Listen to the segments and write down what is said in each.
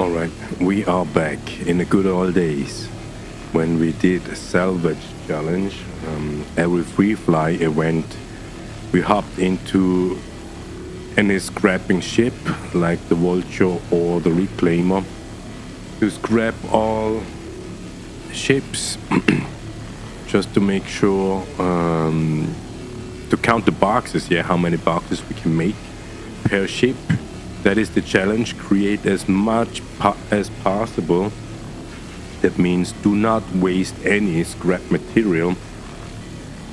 Alright, we are back in the good old days when we did a Salvage challenge. Every free fly event, we hopped into any scrapping ship like the Vulture or the Reclaimer to scrap all ships just to make sure to count the boxes, how many boxes we can make per ship. That is the challenge. Create as much as possible. That means do not waste any scrap material.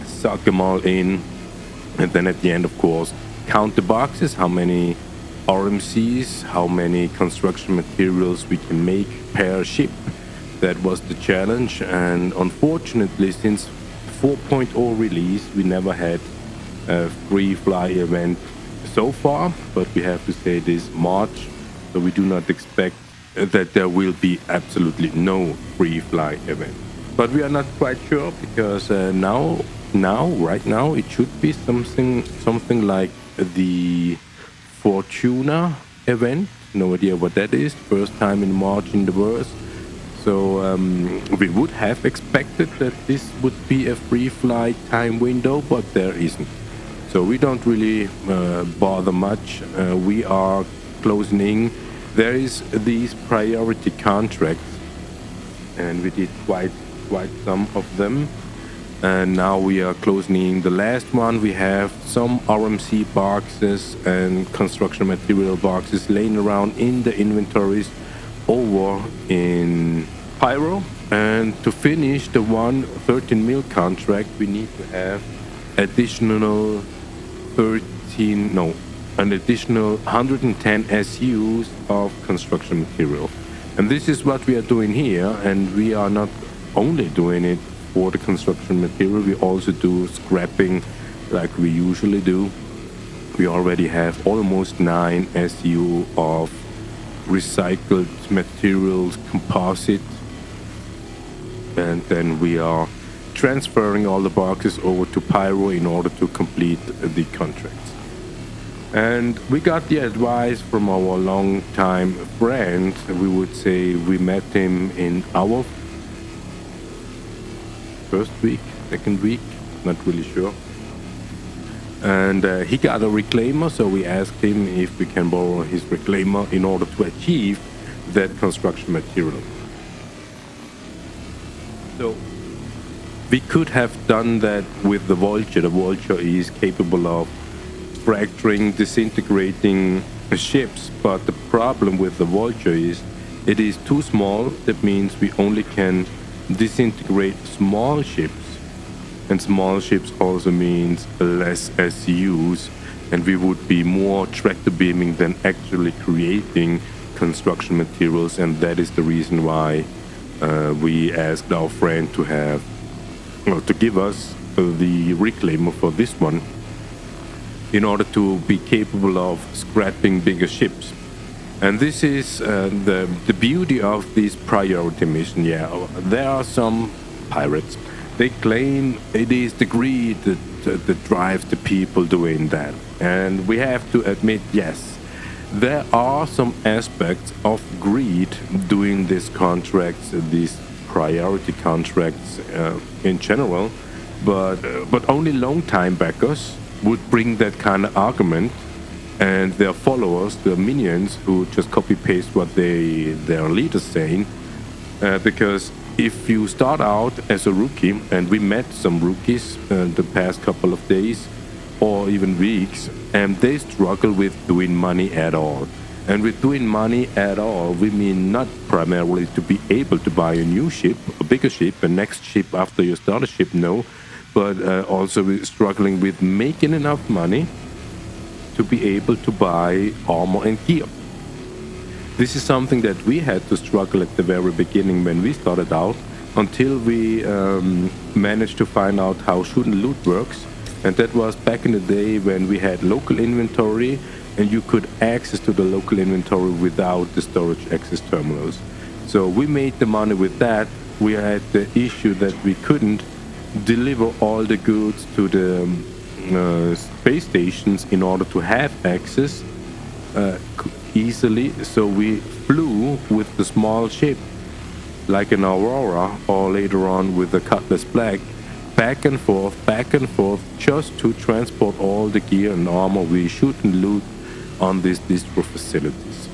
Suck them all in. And then at the end, of course, count the boxes. How many RMCs, how many construction materials we can make per ship. That was the challenge. And unfortunately, since 4.0 release, we never had a free fly event so far, but we have to say this March, so we do not expect that there will be absolutely no free fly event. But we are not quite sure because right now it should be something like the Fortuna event. No idea what that is. First time in March in the verse. So we would have expected that this would be a free fly time window, but there isn't. So we don't really bother much. We are closing in. There is these priority contracts, and we did quite some of them. And now we are closing in the last one. We have some RMC boxes and construction material boxes laying around in the inventories over in Pyro. And to finish the 13 mil contract, we need to have an additional 110 SUs of construction material. And this is what we are doing here, and we are not only doing it for the construction material, we also do scrapping like we usually do. We already have almost 9 SU of recycled materials composite, and then we are transferring all the boxes over to Pyro in order to complete the contracts. And we got the advice from our long-time friend. We would say we met him in our first week, second week, not really sure. And he got a Reclaimer, so we asked him if we can borrow his Reclaimer in order to achieve that construction material. So we could have done that with the Vulture. The Vulture is capable of fracturing, disintegrating ships, but the problem with the Vulture is it is too small. That means we only can disintegrate small ships, and small ships also means less SUs, and we would be more tractor beaming than actually creating construction materials. And that is the reason why we asked our friend to give us the Reclaimer for this one, in order to be capable of scrapping bigger ships. And this is the beauty of this priority mission. There are some pirates. They claim it is the greed that drives the people doing that. And we have to admit, yes, there are some aspects of greed doing these contracts, these priority contracts in general, but only long-time backers would bring that kind of argument, and their followers, their minions, who just copy-paste what their leaders saying. Because if you start out as a rookie, and we met some rookies the past couple of days or even weeks, and they struggle with doing money at all. And with doing money at all, we mean not primarily to be able to buy a new ship, a bigger ship, a next ship after you start a ship, no, but also we're struggling with making enough money to be able to buy armor and gear. This is something that we had to struggle at the very beginning when we started out, until we managed to find out how shoot and loot works. And that was back in the day when we had local inventory, and you could access to the local inventory without the storage access terminals. So we made the money with that. We had the issue that we couldn't deliver all the goods to the space stations in order to have access. easily, so we flew with the small ship, like an Aurora, or later on with the Cutlass Black, back and forth, just to transport all the gear and armor we shoot and loot on these distro facilities.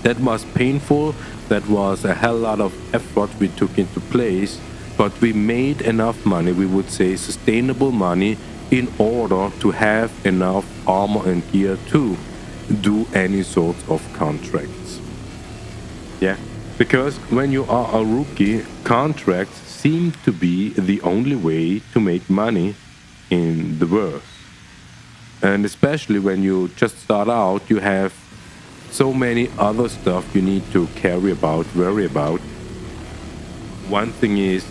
That was painful, that was a hell lot of effort we took into place, but we made enough money, we would say sustainable money, in order to have enough armor and gear to do any sorts of contracts. Yeah, because when you are a rookie, contracts seem to be the only way to make money in the verse. And especially when you just start out, you have so many other stuff you need to worry about. One thing is,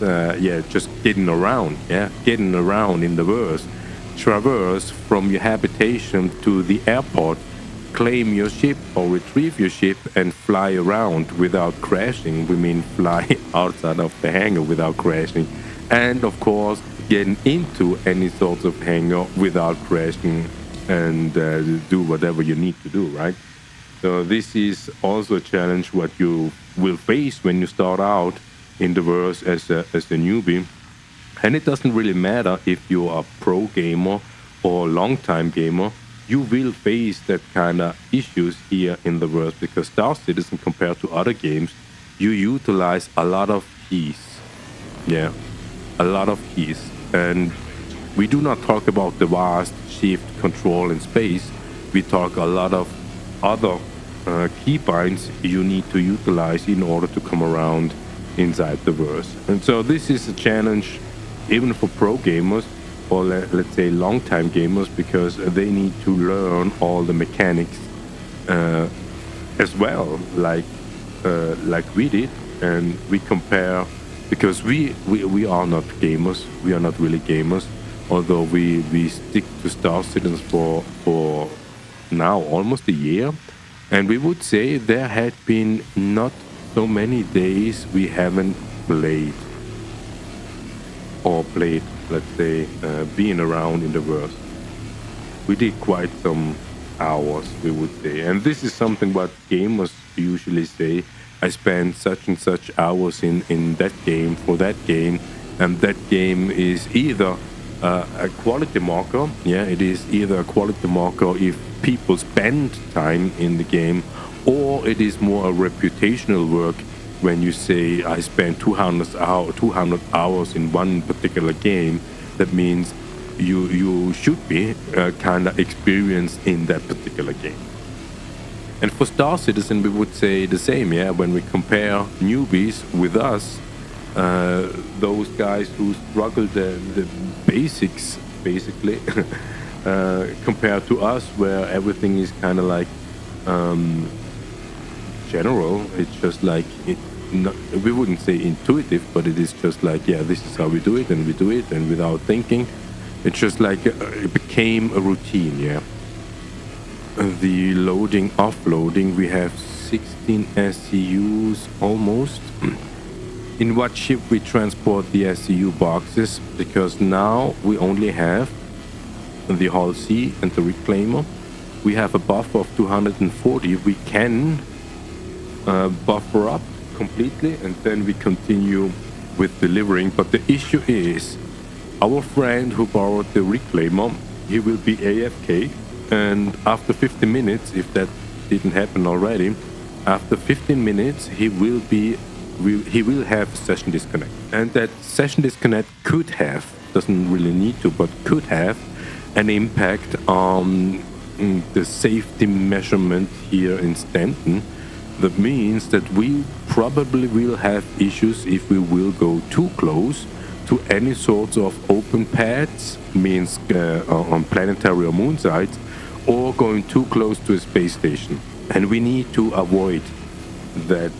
just getting around in the verse. Traverse from your habitation to the airport, claim your ship or retrieve your ship and fly around without crashing. We mean fly outside of the hangar without crashing. And of course, getting into any sort of hangar without crashing and do whatever you need to do, right? So this is also a challenge what you will face when you start out in the verse as a newbie. And it doesn't really matter if you're a pro gamer or long-time gamer, you will face that kind of issues here in the verse, because Star Citizen, compared to other games, you utilize a lot of keys. Yeah, a lot of keys. And we do not talk about the vast shift, control, and space. We talk a lot of other keybinds you need to utilize in order to come around inside the verse. And so this is a challenge even for pro gamers, or let's say long-time gamers, because they need to learn all the mechanics as well, like we did. And we compare, because we are not gamers, we are not really gamers, although we stick to Star Citizens for now almost a year. And we would say there had been not so many days we haven't played, let's say, being around in the verse. We did quite some hours, we would say. And this is something what gamers usually say. I spent such and such hours in that game, for that game. And that game is either a quality marker. Yeah, it is either a quality marker if people spend time in the game, or it is more a reputational work. When you say I spent 200 hours in one particular game, that means you should be kind of experienced in that particular game. And for Star Citizen, we would say the same. Yeah, when we compare newbies with us, those guys who struggle the basics, basically, compared to us, where everything is kind of like general. It's just like we wouldn't say intuitive, but it is just like, yeah, this is how we do it, and we do it, and without thinking, it's just like it became a routine. Yeah. The loading, offloading, we have 16 SCUs almost. In what ship we transport the SCU boxes, because now we only have the Hull C and the Reclaimer. We have a buffer of 240. We can buffer up completely, and then we continue with delivering. But the issue is, our friend who borrowed the Reclaimer, he will be AFK, and after 15 minutes, if that didn't happen already, after 15 minutes he will have session disconnect. And that session disconnect could have, doesn't really need to, but could have an impact on the safety measurement here in Stanton. That means that we probably will have issues if we will go too close to any sorts of open pads, means on planetary or moon sites, or going too close to a space station. And we need to avoid that,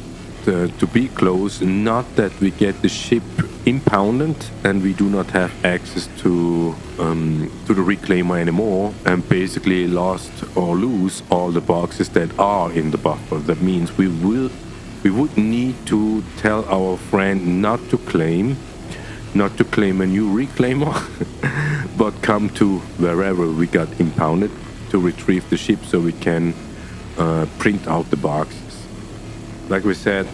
to be close, not that we get the ship impounded and we do not have access to the Reclaimer anymore, and basically lost or lose all the boxes that are in the buffer. That means we would need to tell our friend not to claim a new Reclaimer, but come to wherever we got impounded to retrieve the ship, so we can print out the boxes. Like we said,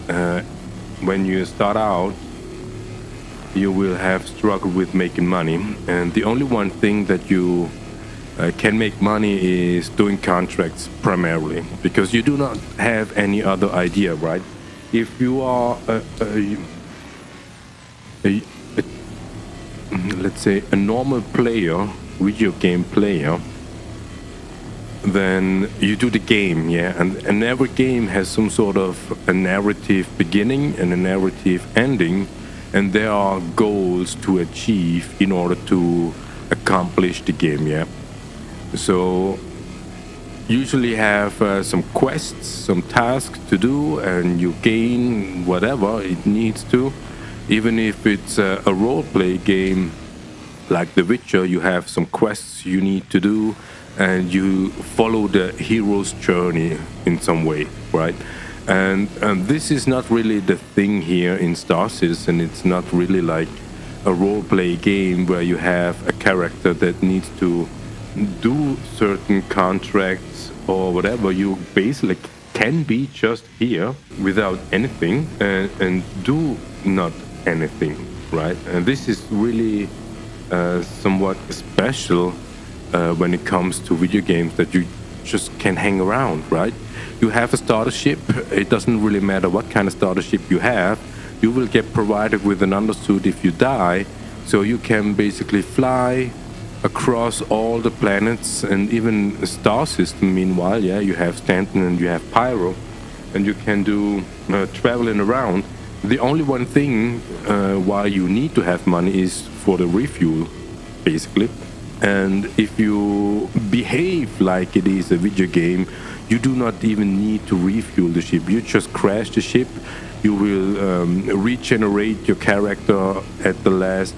when you start out, you will have struggled with making money, and the only one thing that you can make money is doing contracts primarily, because you do not have any other idea, right? If you are let's say a normal player, video game player, then you do the game, yeah, and every game has some sort of a narrative beginning and a narrative ending, and there are goals to achieve in order to accomplish the game, yeah. So usually have some quests, some tasks to do, and you gain whatever it needs to. Even if it's a role-play game like The Witcher, you have some quests you need to do, and you follow the hero's journey in some way, right? And this is not really the thing here in Star Citizen. It's not really like a role-play game where you have a character that needs to do certain contracts or whatever. You basically can be just here without anything and do not anything, right? And this is really somewhat special when it comes to video games, that you just can hang around, right? You have a starter ship. It doesn't really matter what kind of starter ship you have. You will get provided with an undersuit if you die, so you can basically fly across all the planets and even star system. Meanwhile, yeah, you have Stanton and you have Pyro, and you can do traveling around. The only one thing why you need to have money is for the refuel, basically. And if you behave like it is a video game, you do not even need to refuel the ship. You just crash the ship. You will regenerate your character at the last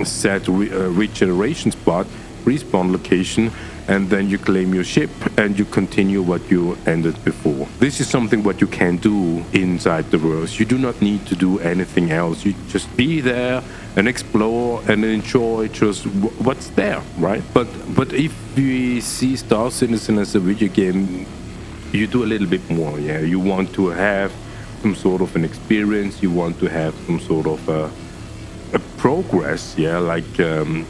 set regeneration spot, respawn location, and then you claim your ship and you continue what you ended before. This is something what you can do inside the world. You do not need to do anything else. You just be there and explore and enjoy just what's there, right? But if we see Star Citizen as a video game, you do a little bit more, yeah. You want to have some sort of an experience. You want to have some sort of a progress, yeah, like the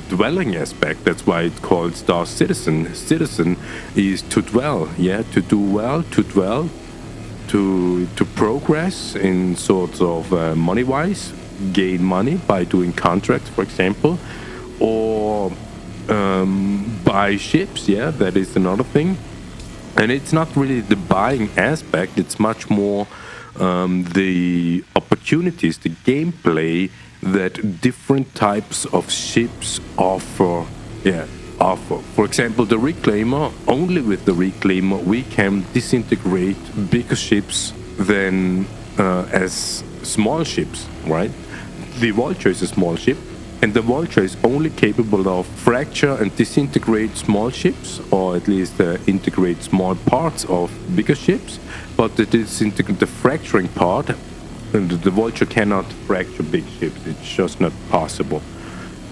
dwelling aspect. That's why it's called Star Citizen. Citizen is to dwell, yeah, to do well, to dwell, to progress in sorts of money-wise, gain money by doing contracts, for example, or buy ships, yeah, that is another thing. And it's not really the buying aspect, it's much more the opportunities, the gameplay that different types of ships offer. For example, the Reclaimer, only with the Reclaimer we can disintegrate bigger ships than as small ships, right? The Vulture is a small ship, and the Vulture is only capable of fracture and disintegrate small ships, or at least integrate small parts of bigger ships. But the fracturing part, the Vulture cannot fracture big ships. It's just not possible.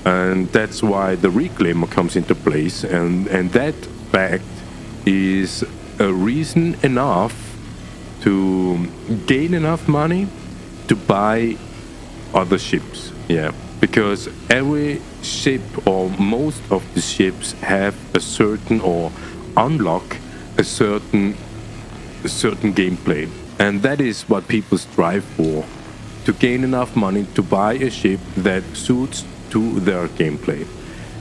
And that's why the Reclaimer comes into place, and that fact is a reason enough to gain enough money to buy other ships, yeah. Because every ship, or most of the ships, have a certain, or unlock a certain gameplay. And that is what people strive for, to gain enough money to buy a ship that suits to their gameplay.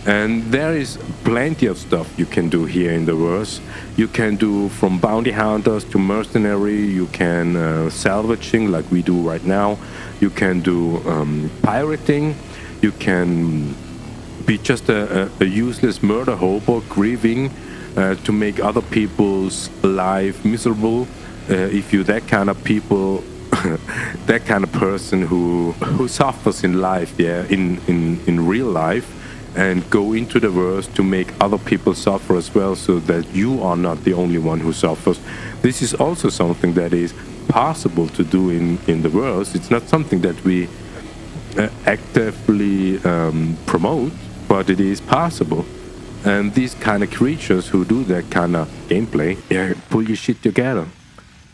And there is plenty of stuff you can do here in the verse. You can do from bounty hunters to mercenary. You can salvaging like we do right now. You can do pirating. You can be just a useless murder hobo, grieving to make other people's life miserable. If you're that kind of people, that kind of person who suffers in life, yeah, in real life, and go into the verse to make other people suffer as well, so that you are not the only one who suffers. This is also something that is possible to do in the verse. It's not something that we actively promote, but it is possible. And these kind of creatures who do that kind of gameplay, yeah, pull your shit together.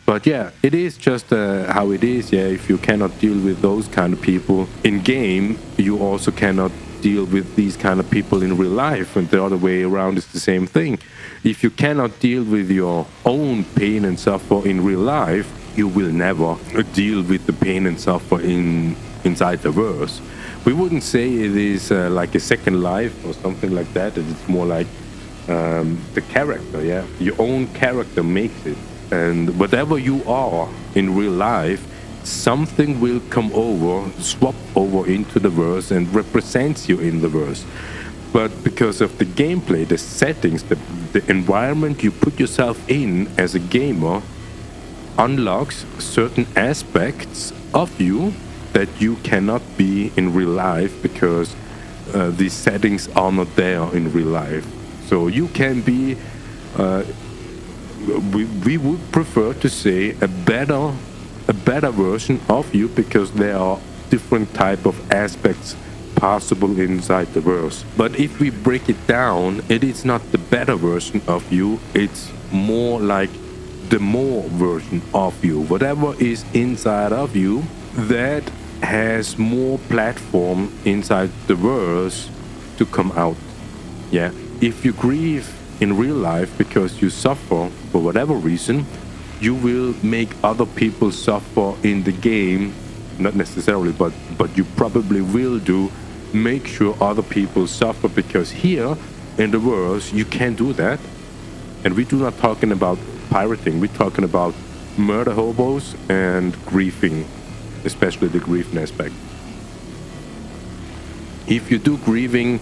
But yeah, it is just how it is. Yeah, if you cannot deal with those kind of people in game, you also cannot deal with these kind of people in real life. And the other way around is the same thing. If you cannot deal with your own pain and suffer in real life, you will never deal with the pain and suffer inside the verse. We wouldn't say it is like a second life or something like that. It's more like the character. Yeah, your own character makes it. And whatever you are in real life, something will come over, swap over into the verse and represents you in the verse. But because of the gameplay, the settings, the environment you put yourself in as a gamer unlocks certain aspects of you that you cannot be in real life because these settings are not there in real life. So you can be... we would prefer to say a better version of you because there are different type of aspects possible inside the verse. But if we break it down, it is not the better version of you, it's more like the more version of you. Whatever is inside of you that has more platform inside the verse to come out. Yeah, if you grieve in real life because you suffer for whatever reason, you will make other people suffer in the game. Not necessarily, but you probably will do. Make sure other people suffer because here in the verse you can't do that. And we're not talking about pirating. We're talking about murder hobos and griefing, especially the griefing aspect. If you do grieving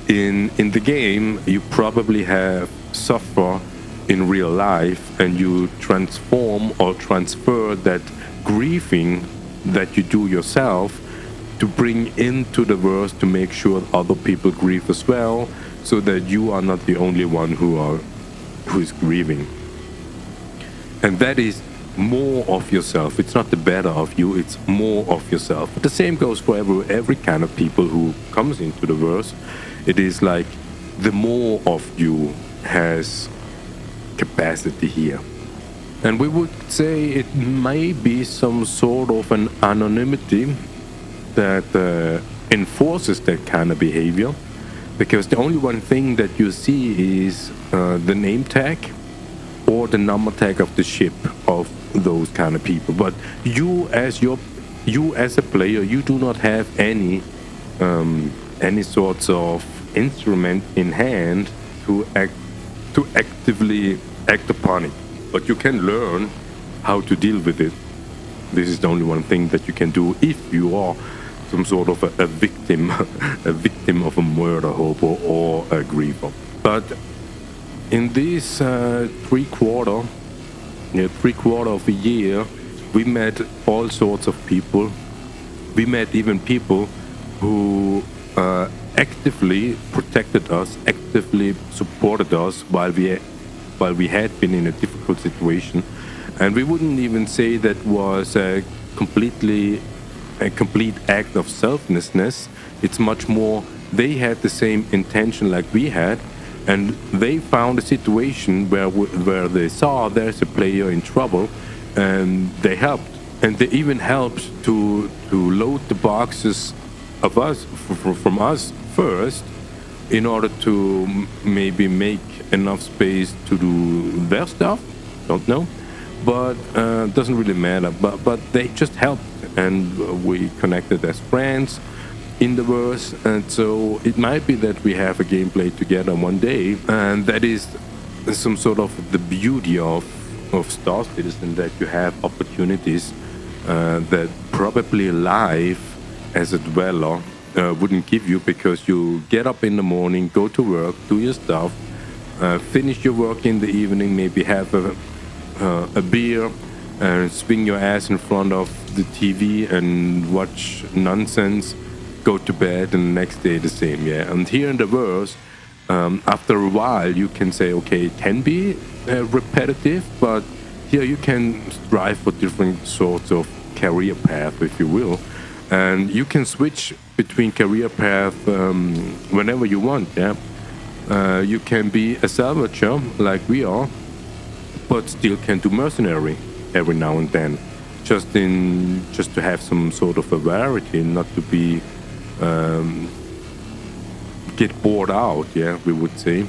in the game, you probably have suffer in real life, and you transform or transfer that grieving that you do yourself to bring into the verse to make sure other people grieve as well, so that you are not the only one who is grieving. And that is more of yourself. It's not the better of you, it's more of yourself. But the same goes for every kind of people who comes into the verse. It is like the more of you has capacity here. And we would say it may be some sort of an anonymity that enforces that kind of behavior, because the only one thing that you see is the name tag or the number tag of the ship of those kind of people. But you as a player, you do not have any sorts of instrument in hand to actively act upon it. But you can learn how to deal with it. This is the only one thing that you can do if you are some sort of a victim, a victim of a murder hobo or a griever. But in this three-quarter of a year, we met all sorts of people. We met even people who actively protected us, actively supported us while we had been in a difficult situation. And we wouldn't even say that was a complete act of selflessness. It's much more they had the same intention like we had, and they found a situation where they saw there's a player in trouble, and they helped. And they even helped to load the boxes of us from us first, in order to maybe make enough space to do their stuff. Don't know, but doesn't really matter. But they just helped, and we connected as friends in the verse. And so it might be that we have a gameplay together one day, and that is some sort of the beauty of Star Citizen, that you have opportunities that probably life as a dweller wouldn't give you, because you get up in the morning, go to work, do your stuff, finish your work in the evening, maybe have a beer, and swing your ass in front of the TV and watch nonsense, go to bed, and the next day the same. Yeah, and here in the verse, after a while you can say, okay, it can be repetitive, but here you can strive for different sorts of career path, if you will. And you can switch between career path whenever you want. Yeah, You can be a salvager like we are, but still can do mercenary every now and then, just to have some sort of a variety, not to be get bored out. Yeah, we would say.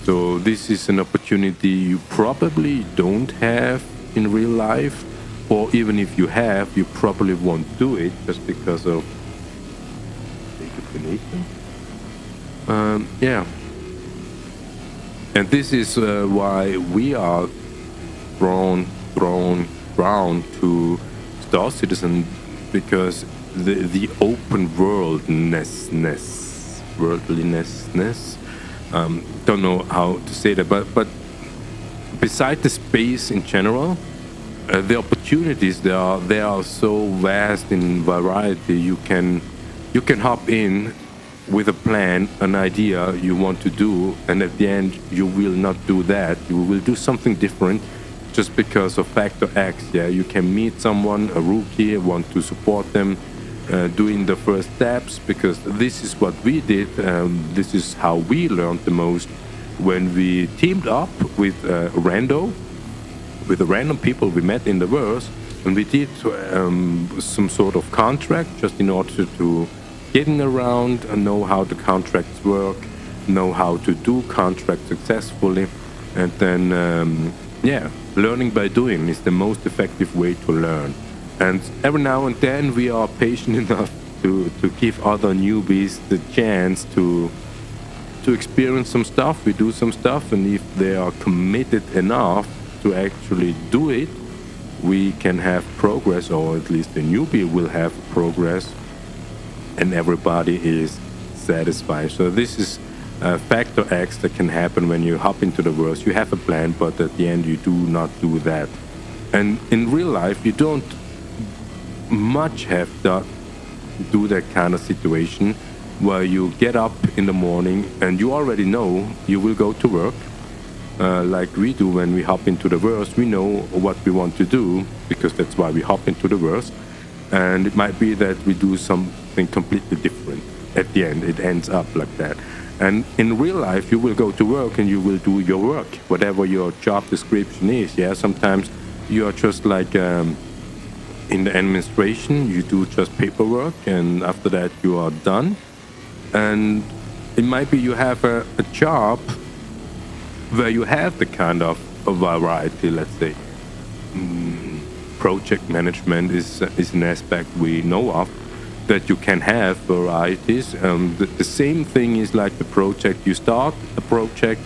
So this is an opportunity you probably don't have in real life, or even if you have, you probably won't do it just because of declination. Yeah. And this is why we are drawn to Star Citizen, because the open worldliness, don't know how to say that, but beside the space in general, the opportunities they are so vast in variety. You can hop in with a plan, an idea you want to do, and at the end you will not do that. You will do something different just because of factor X. Yeah, you can meet someone, a rookie, want to support them doing the first steps, because this is what we did. This is how we learned the most when we teamed up with the random people we met in the verse, and we did some sort of contract just in order to getting around and know how the contracts work, know how to do contracts successfully, and then learning by doing is the most effective way to learn. And every now and then we are patient enough to give other newbies the chance to experience some stuff. We do some stuff, and if they are committed enough to actually do it, we can have progress, or at least the newbie will have progress, and everybody is satisfied. So this is factor X that can happen when you hop into the verse. You have a plan, but at the end you do not do that. And in real life, you don't much have to do that kind of situation where you get up in the morning and you already know you will go to work. Like we do when we hop into the verse, we know what we want to do, because that's why we hop into the verse. And it might be that we do something completely different at the end. It ends up like that. And in real life, you will go to work and you will do your work, whatever your job description is. Yeah, sometimes you are just like in the administration, you do just paperwork, and after that you are done. And it might be you have a job where you have the kind of a variety, let's say. Project management is an aspect we know of, that you can have varieties. The same thing is like the project. You start a project,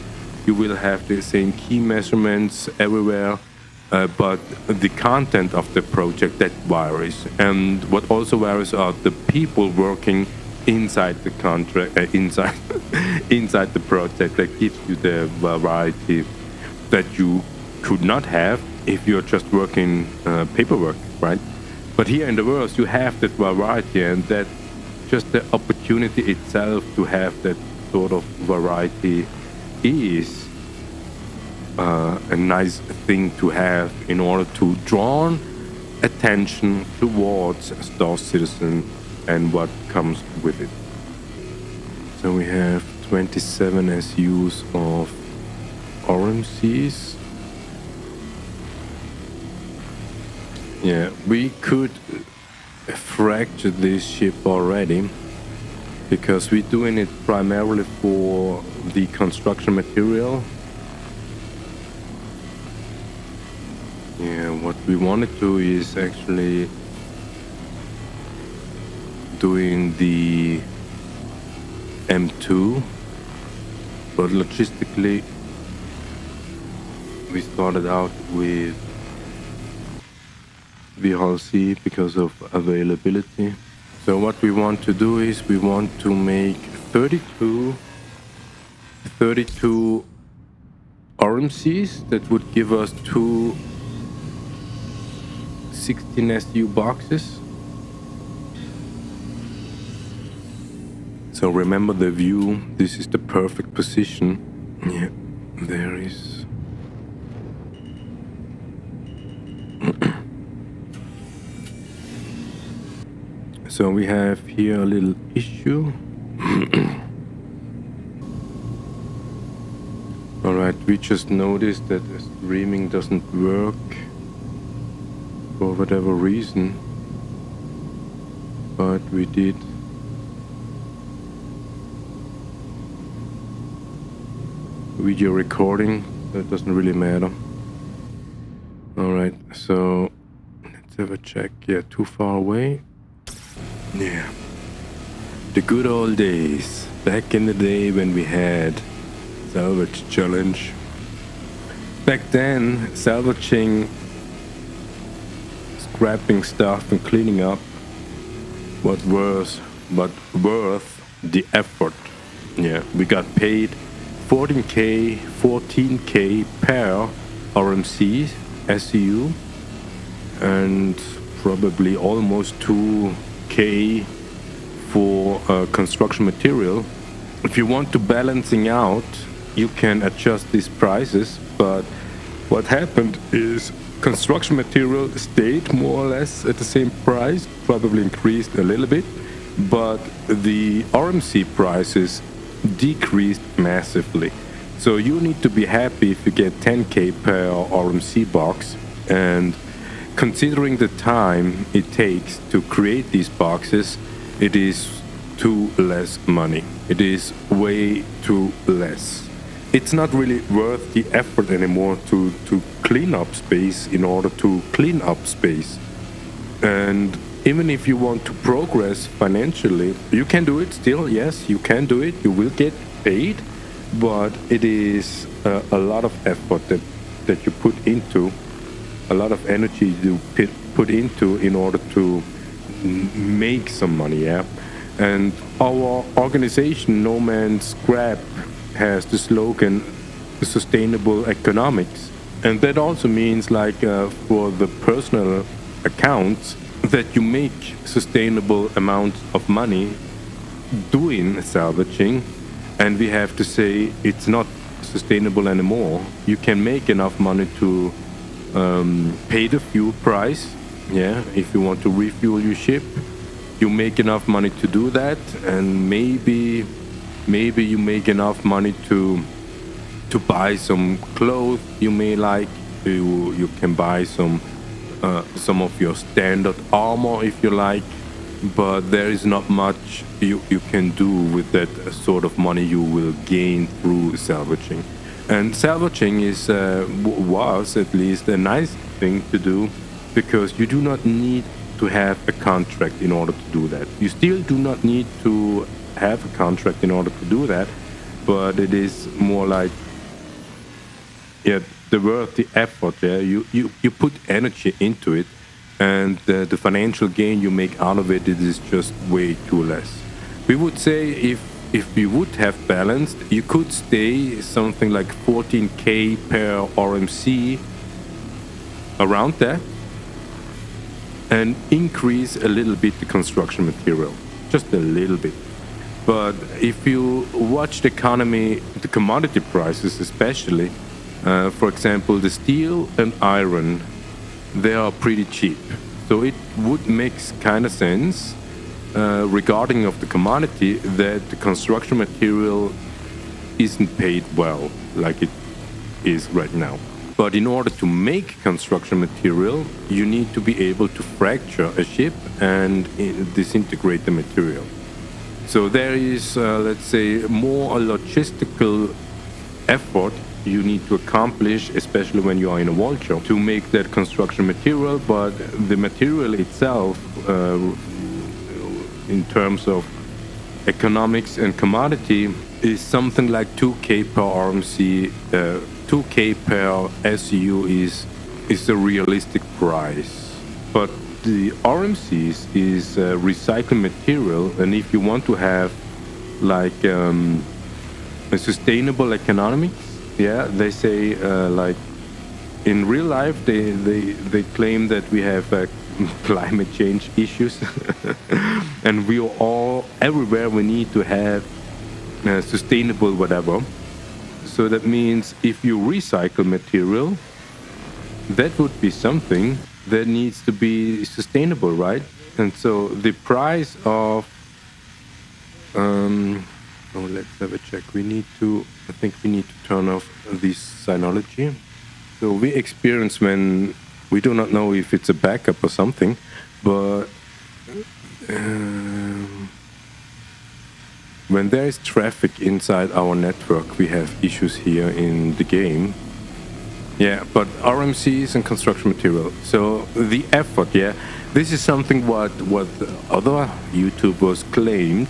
you will have the same key measurements everywhere, but the content of the project, that varies. And what also varies are the people working inside the contract, inside the project, that gives you the variety that you could not have if you're just working paperwork, right? But here in the world, you have that variety, and that just the opportunity itself to have that sort of variety is a nice thing to have in order to draw attention towards Star Citizen and what comes with it. So we have 27 SUs of RMCs. Yeah, we could fracture this ship already, because we're doing it primarily for the construction material. Yeah, what we want to do is actually doing the M2, but logistically we started out with VLC because of availability. So what we want to do is we want to make 32 RMCs that would give us two 16 SU boxes. So remember the view, this is the perfect position. Yeah, there is. So we have here a little issue. we just noticed that the streaming doesn't work for whatever reason, but we did video recording, so it doesn't really matter. Alright, so let's have a check. Yeah, too far away. Yeah. The good old days. Back in the day when we had Salvage Challenge. Back then, salvaging, scrapping stuff and cleaning up was worth the effort. Yeah, we got paid 14k per RMC SCU and probably almost 2k for construction material. If you want to balancing out, you can adjust these prices, but what happened is construction material stayed more or less at the same price, probably increased a little bit, but the RMC prices decreased massively. So you need to be happy if you get 10k per RMC box, and considering the time it takes to create these boxes, it is too less money. It is way too less. It's not really worth the effort anymore to clean up space in order to clean up space. And even if you want to progress financially, you can do it still. Yes, you can do it. You will get paid, but it is a lot of effort that you put into, a lot of energy you put into in order to make some money. Yeah. And our organization, NOMAN Scrap, has the slogan sustainable economics, and that also means like for the personal accounts that you make sustainable amounts of money doing salvaging, and we have to say it's not sustainable anymore. You can make enough money to pay the fuel price. Yeah, if you want to refuel your ship, you make enough money to do that, and maybe you make enough money to buy some clothes you may like. You can buy some of your standard armor if you like, but there is not much you can do with that sort of money you will gain through salvaging. And salvaging was at least a nice thing to do, because you do not need to have a contract in order to do that. You still do not need to have a contract in order to do that, but it is more like, yeah, worth the effort. Yeah, you put energy into it, and the financial gain you make out of it is just way too less. We would say if you would have balanced, you could stay something like 14k per RMC, around that, and increase a little bit the construction material, just a little bit. But if you watch the economy, the commodity prices especially, for example, the steel and iron, they are pretty cheap. So it would make kind of sense regarding of the commodity that the construction material isn't paid well like it is right now. But in order to make construction material, you need to be able to fracture a ship and disintegrate the material. So there is, let's say, more a logistical effort you need to accomplish, especially when you are in a vulture, to make that construction material. But the material itself, in terms of economics and commodity, is something like 2k per RMC. 2k per SU is a realistic price. But the RMCs is recycled material, and if you want to have like a sustainable economics, yeah, they say like in real life they claim that we have climate change issues, and we are all everywhere we need to have sustainable whatever. So that means if you recycle material, that would be something that needs to be sustainable, right? And so the price of Oh, let's have a check. I think we need to turn off this Synology. So we experience when we do not know if it's a backup or something, but when there is traffic inside our network, we have issues here in the game. Yeah, but RMCs and construction material. So the effort, yeah, this is something what other YouTubers claimed,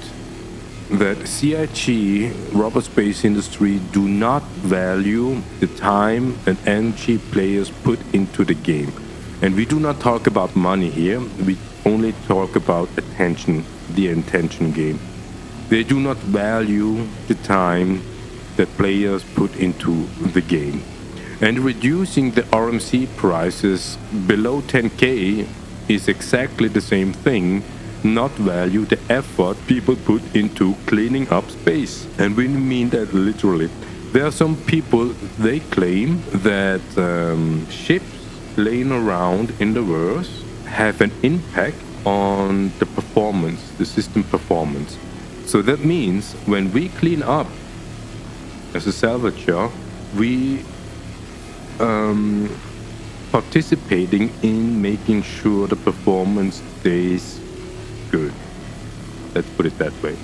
that CIG, Robot Space Industry, do not value the time and energy players put into the game. And we do not talk about money here, we only talk about attention, the attention game. They do not value the time that players put into the game. And reducing the RMC prices below 10k is exactly the same thing, not value the effort people put into cleaning up space. And we mean that literally. There are some people, they claim that ships laying around in the verse have an impact on the performance, the system performance. So that means when we clean up as a salvager, we participating in making sure the performance stays good. Let's put it that way.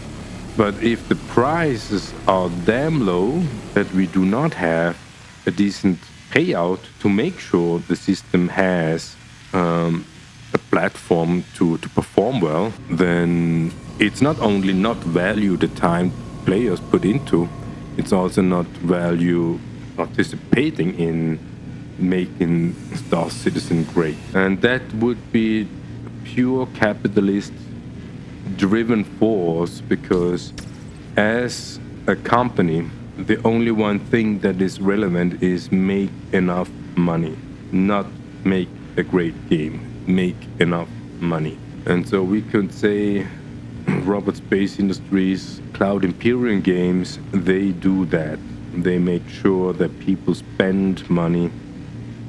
But if the prices are damn low that we do not have a decent payout to make sure the system has a platform to perform well, then it's not only not value the time players put into, it's also not value participating in making Star Citizen great. And that would be pure capitalist driven force, because as a company, the only one thing that is relevant is make enough money, not make a great game, make enough money. And so we could say Robot Space Industries, Cloud Imperium games, they do that. They make sure that people spend money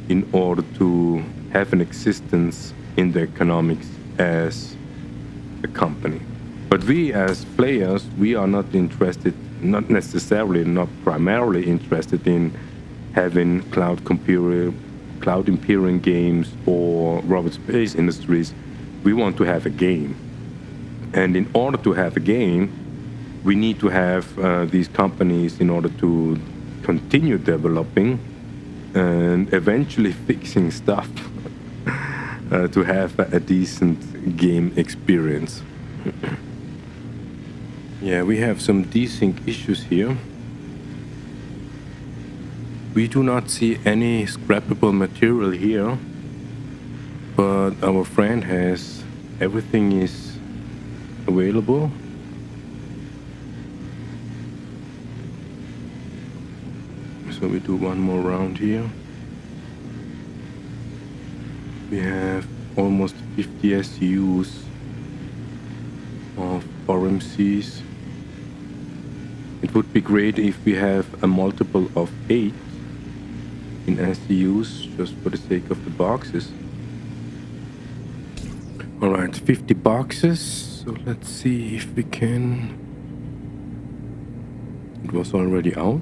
in order to have an existence in the economics as a company. But we as players, we are not interested, not necessarily, not primarily interested in having Cloud Imperium games or Robot Space Industries. We want to have a game. And in order to have a game, we need to have these companies in order to continue developing and eventually fixing stuff to have a decent game experience. Yeah, we have some desync issues here. We do not see any scrappable material here, but our friend has everything is available. So we do one more round here. We have almost 50 SUs of RMCs. It would be great if we have a multiple of 8 in SUs, just for the sake of the boxes. Alright, 50 boxes. So let's see if we can. It was already out.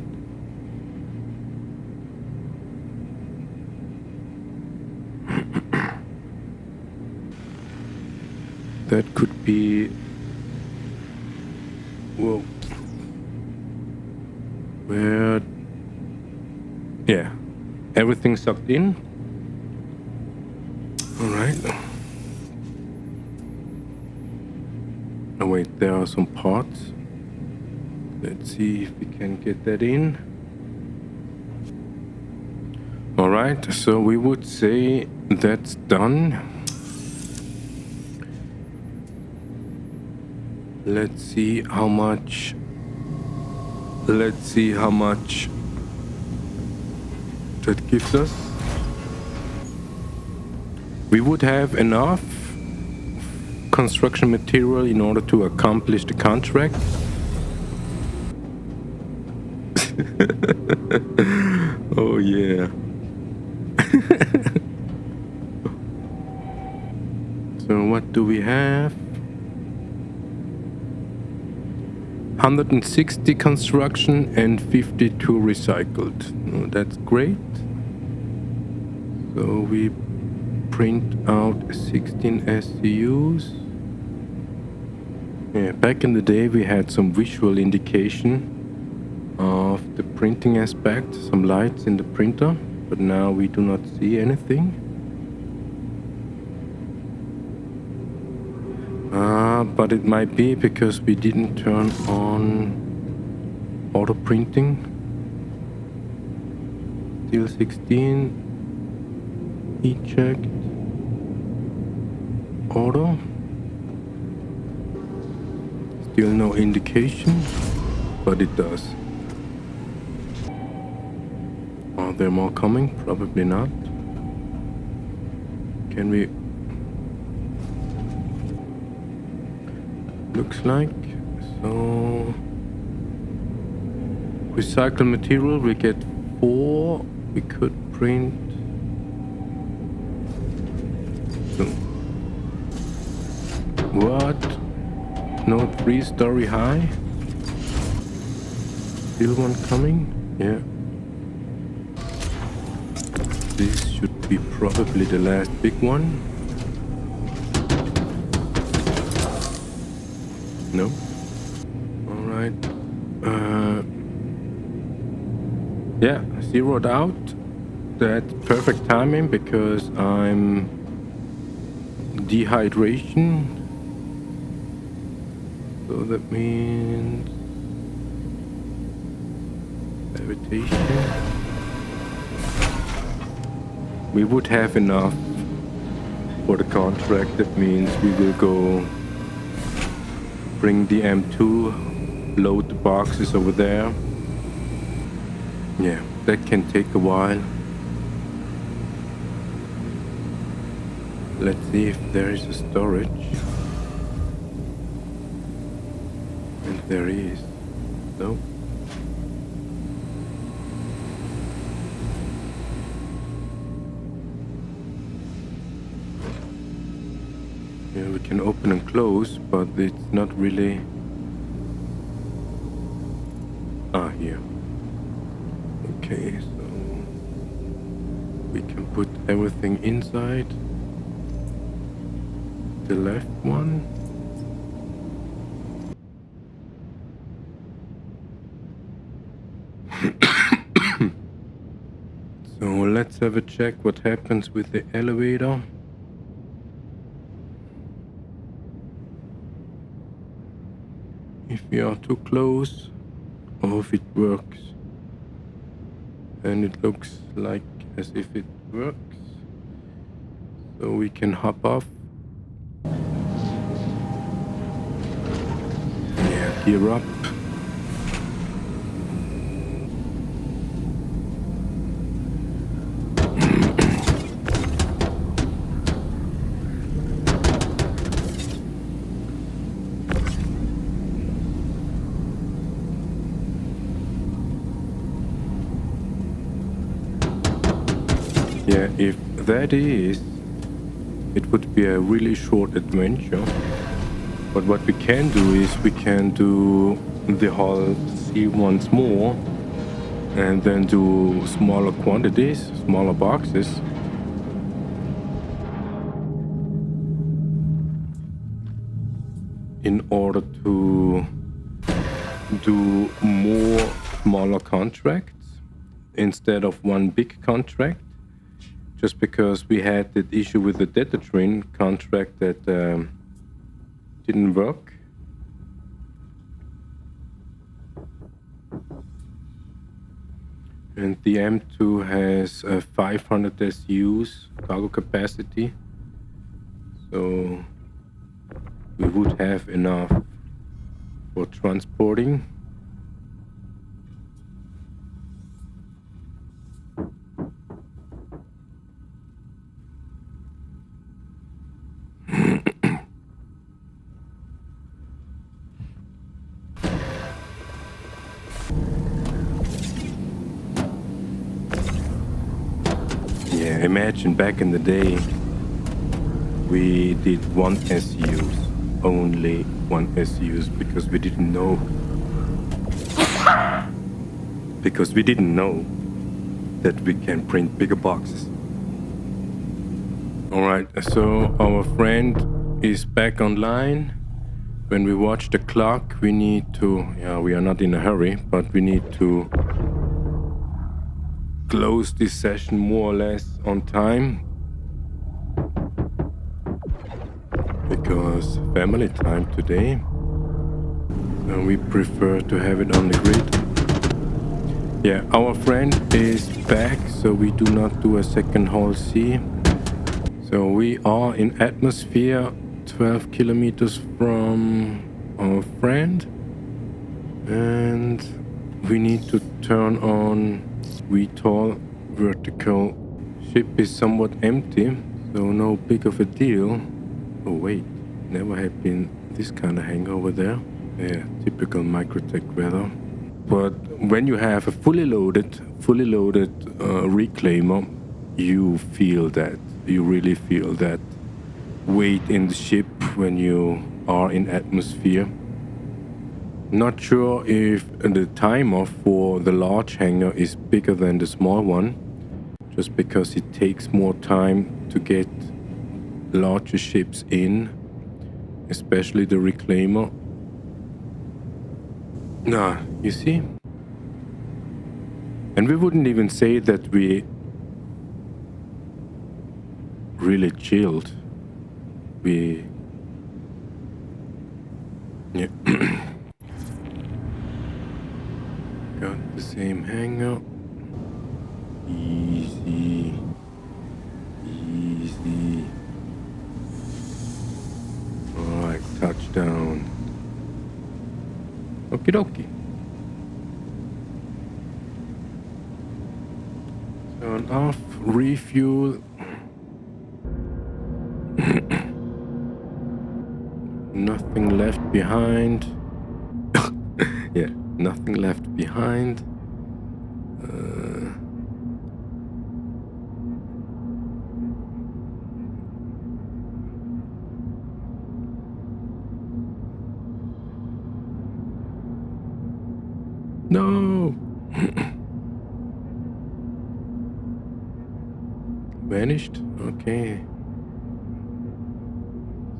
That could be. Whoa. Where. Yeah. Everything sucked in. Alright. Oh wait, there are some parts. Let's see if we can get that in. Alright, so we would say that's done. Let's see how much that gives us. We would have enough construction material in order to accomplish the contract. Oh yeah. So what do we have? 160 construction and 52 recycled. Oh, that's great. So we print out 16 SCUs. Yeah, back in the day we had some visual indication of the printing aspect, some lights in the printer, but now we do not see anything. But it might be because we didn't turn on auto printing. Still 16, eject, auto. Still no indication, but it does. Are there more coming? Probably not. Can we... Looks like. So... Recycled material, we get 4. We could print... So. What? No 3-story high? Still one coming? Yeah. This should be probably the last big one. No? Alright. Yeah, zeroed out. That's perfect timing because I'm dehydration. So that means levitation. We would have enough for the contract. That means we will go bring the M2, load the boxes over there. Yeah, that can take a while. Let's see if there is a storage. And there is. Nope. Yeah, we can open and close, but it's not really... here. Okay, so we can put everything inside the left one. So let's have a check what happens with the elevator. If we are too close, or if it works. And it looks like as if it works. So we can hop off. Yeah, gear up. Yeah, if that is, it would be a really short adventure. But what we can do is we can do the whole sea once more and then do smaller quantities, smaller boxes. In order to do more smaller contracts instead of one big contract. Just because we had that issue with the data train contract that didn't work. And the M2 has 500 SUs cargo capacity. So we would have enough for transporting. Imagine back in the day, we did one SUs, only one SUs, because we didn't know because we didn't know that we can print bigger boxes. Alright, so our friend is back online. When we watch the clock, we need to, we are not in a hurry, but we need to close this session more or less on time, because family time today, and we prefer to have it on the grid. Yeah, our friend is back, so we do not do a second Hall C. So we are in atmosphere 12 kilometers from our friend, and we need to turn on VTOL. Vertical ship is somewhat empty, so no big of a deal. Oh wait, never had been this kind of hangover there. Yeah, typical microtech weather. But when you have a fully loaded reclaimer, you feel that. You really feel that weight in the ship when you are in atmosphere. Not sure if the timer for the large hangar is bigger than the small one, just because it takes more time to get larger ships in, especially the reclaimer. Nah, you see? And we wouldn't even say that we really chilled. We... yeah. Got the same hangar. Easy. Easy. Alright, touchdown. Okie dokie. Turn off, refuel. Nothing left behind. Yeah, nothing left behind. No! Vanished? Okay.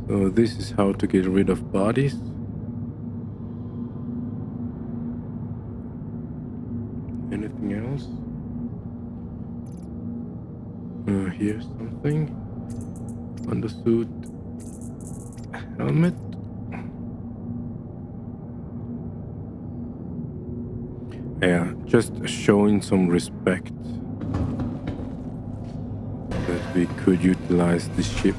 So this is how to get rid of bodies. Anything else? Here's something. Undersuit. Helmet. Yeah, just showing some respect that we could utilize the ship.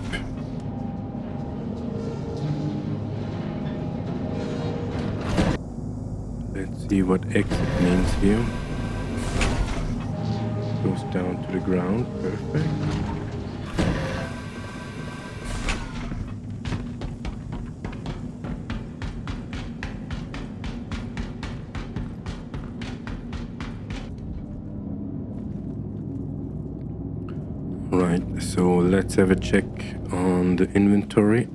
Let's see what exit means here. Goes down to the ground. Perfect. Right, so let's have a check on the inventory.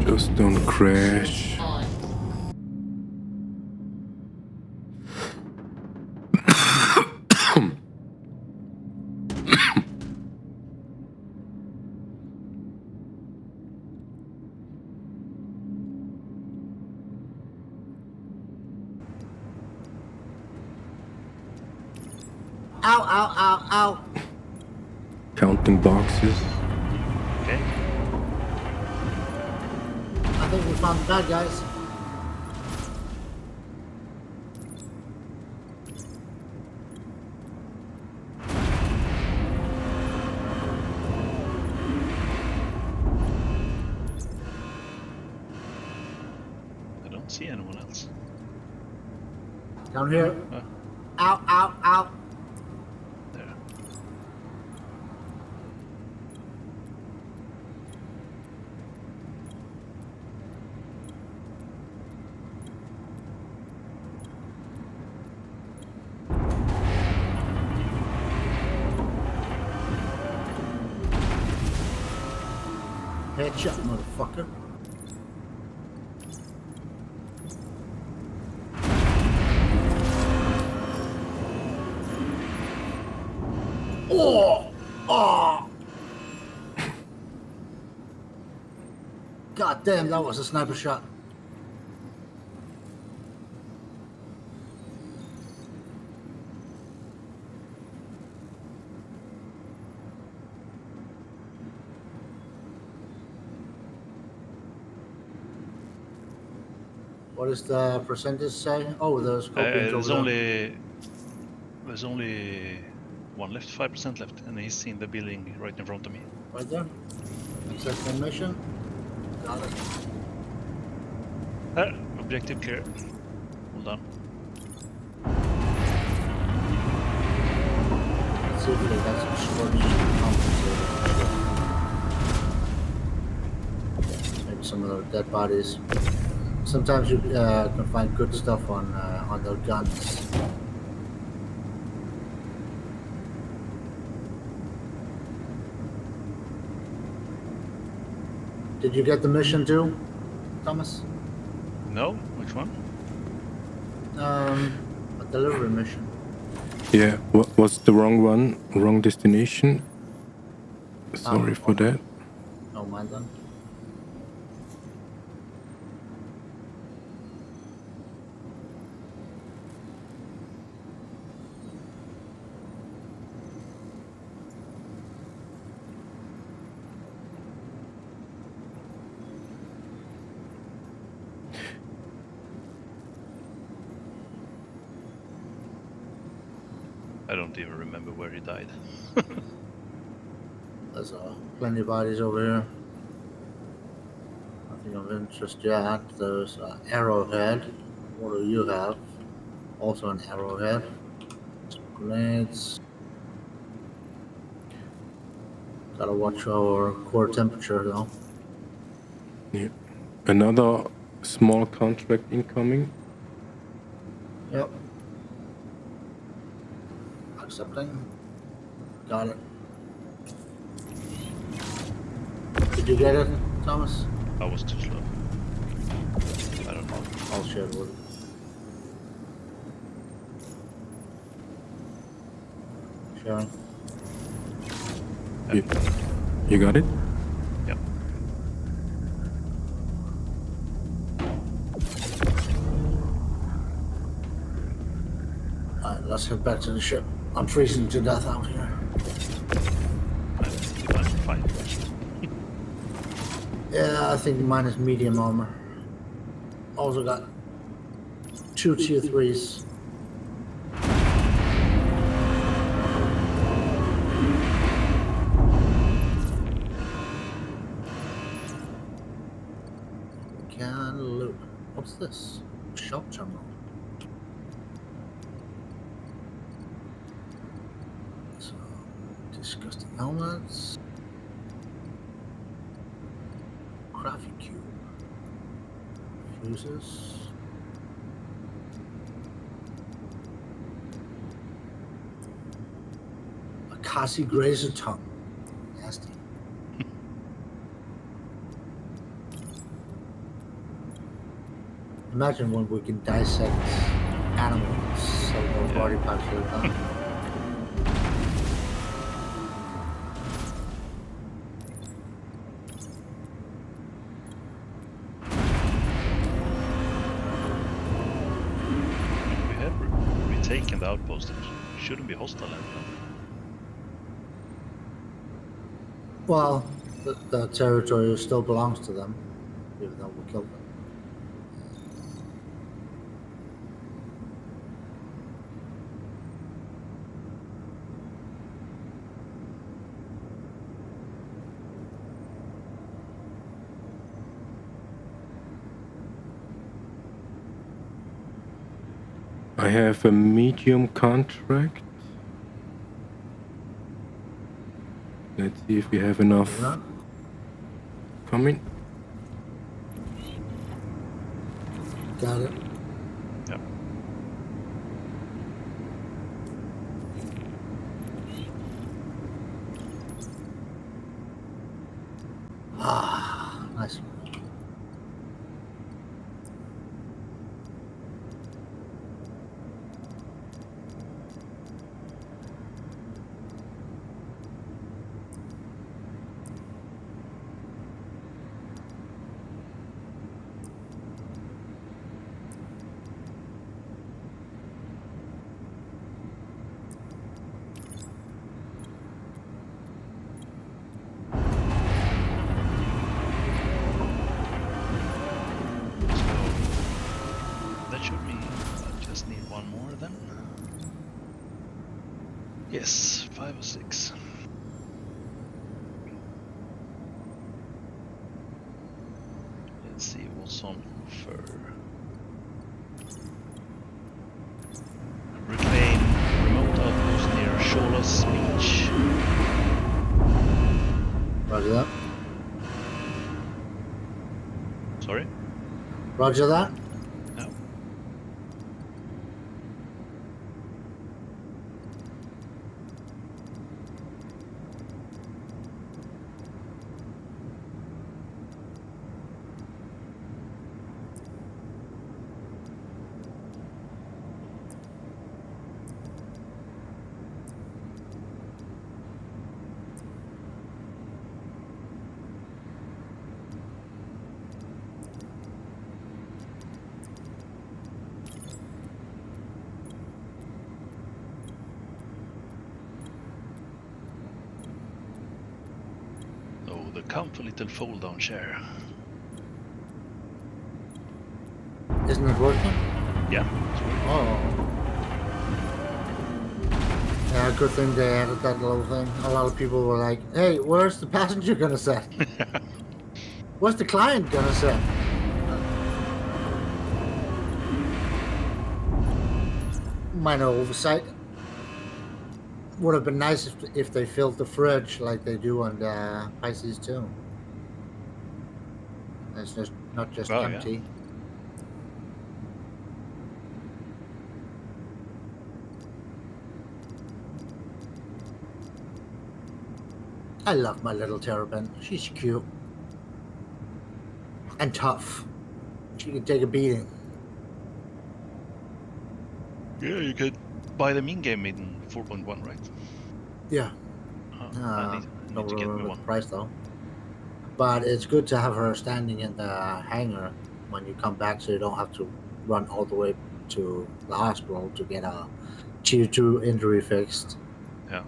Just don't crash. Ow, ow, ow, ow. Counting boxes. Okay. I think we found the bad guys. I don't see anyone else. Down here. Oh. Ow, ow, ow. Headshot, motherfucker. Oh! Oh! God damn, that was a sniper shot. What does the percentage say? Oh, the scorpions over there. There's only one left, 5% left, and he's in the building right in front of me. Right there. Access mission. Got it. Objective clear. Hold on. Let's see if they got some scorpions compensated. Maybe some of the dead bodies. Sometimes you can find good stuff on their guns. Did you get the mission too, Thomas? No? Which one? A delivery mission. Yeah, what was the wrong one? Wrong destination? Sorry for that. No mind then. I don't even remember where he died. There's plenty of bodies over here. Nothing of interest yet. There's arrowhead. What do you have? Also an arrowhead. Some grenades. Gotta watch our core temperature though. Yeah. Another small contract incoming. Yep. Accepting. Got it. Did you get it, Thomas? I was too slow. I don't know. I'll share it with you. Sharing. You got it? Yep. Alright, let's head back to the ship. I'm freezing to death out here. I'm fine. Yeah, I think mine is medium armor. Also got 2 tier 3s. Can loot. What's this? Shop terminal. So, disgusting helmets. Graphic cube. Fuses. A Kasi grazer tongue. Nasty. Imagine when we can dissect animals so our body parts are done. We have retaken the outpost. It shouldn't be hostile anymore. Well, the territory still belongs to them, even though we killed them. I have a medium contract. Let's see if we have enough Yeah. coming. Got it. Yep. Ah. Nice. That should mean I just need one more then. Yes, 5 or 6. Let's see what's on offer. Reclaim remote outpost near Shawless Beach. Roger that. Sorry? Roger that. No. Oh, the comfy little fold-down chair. Isn't it working? Yeah, it's working. Oh. Yeah, good thing they added that little thing. A lot of people were like, hey, where's the passenger gonna sit? Where's the client gonna sit? Minor oversight. Would have been nice if they filled the fridge like they do on the Pisces too. It's just not just Oh, empty. I love my little terrapin. She's cute. And tough. She can take a beating. Yeah, you could buy the mean game in 4.1, right? Yeah. I need Don't to get me remember one. the price though. But it's good to have her standing in the hangar when you come back, so you don't have to run all the way to the hospital to get a tier 2 injury fixed. Yeah.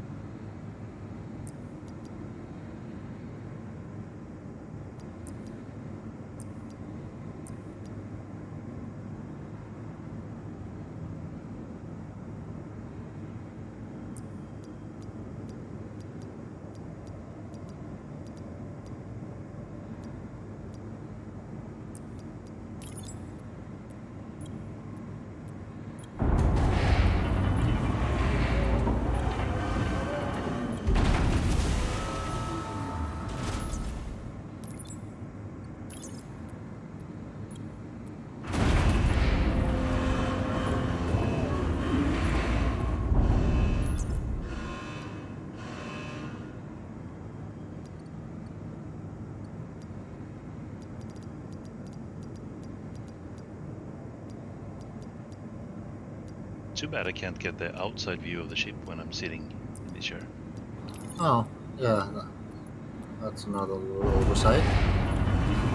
Too bad I can't get the outside view of the ship when I'm sitting in the chair. Oh, yeah. That's another little oversight.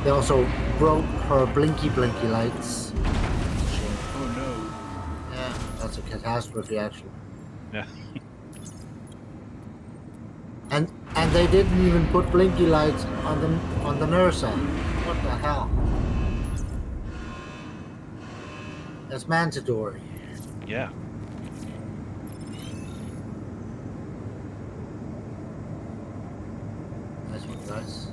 They also broke her blinky lights. Oh no. Yeah, that's a catastrophe actually. Yeah. And they didn't even put blinky lights on the Nursa. What the hell? That's mandatory. Yeah. Nice one, guys.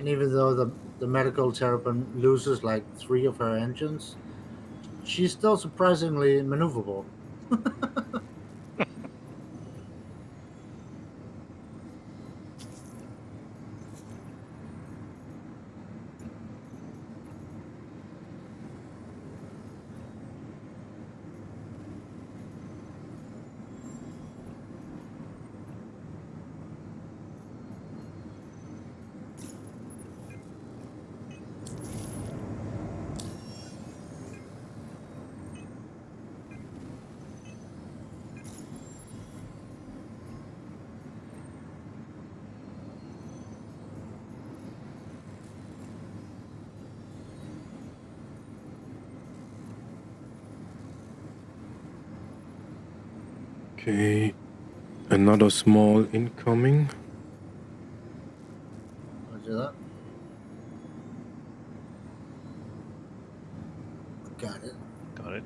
And even though the medical terrapin loses like 3 of her engines, she's still surprisingly maneuverable. Okay, another small incoming. Roger that. Got it. Got it.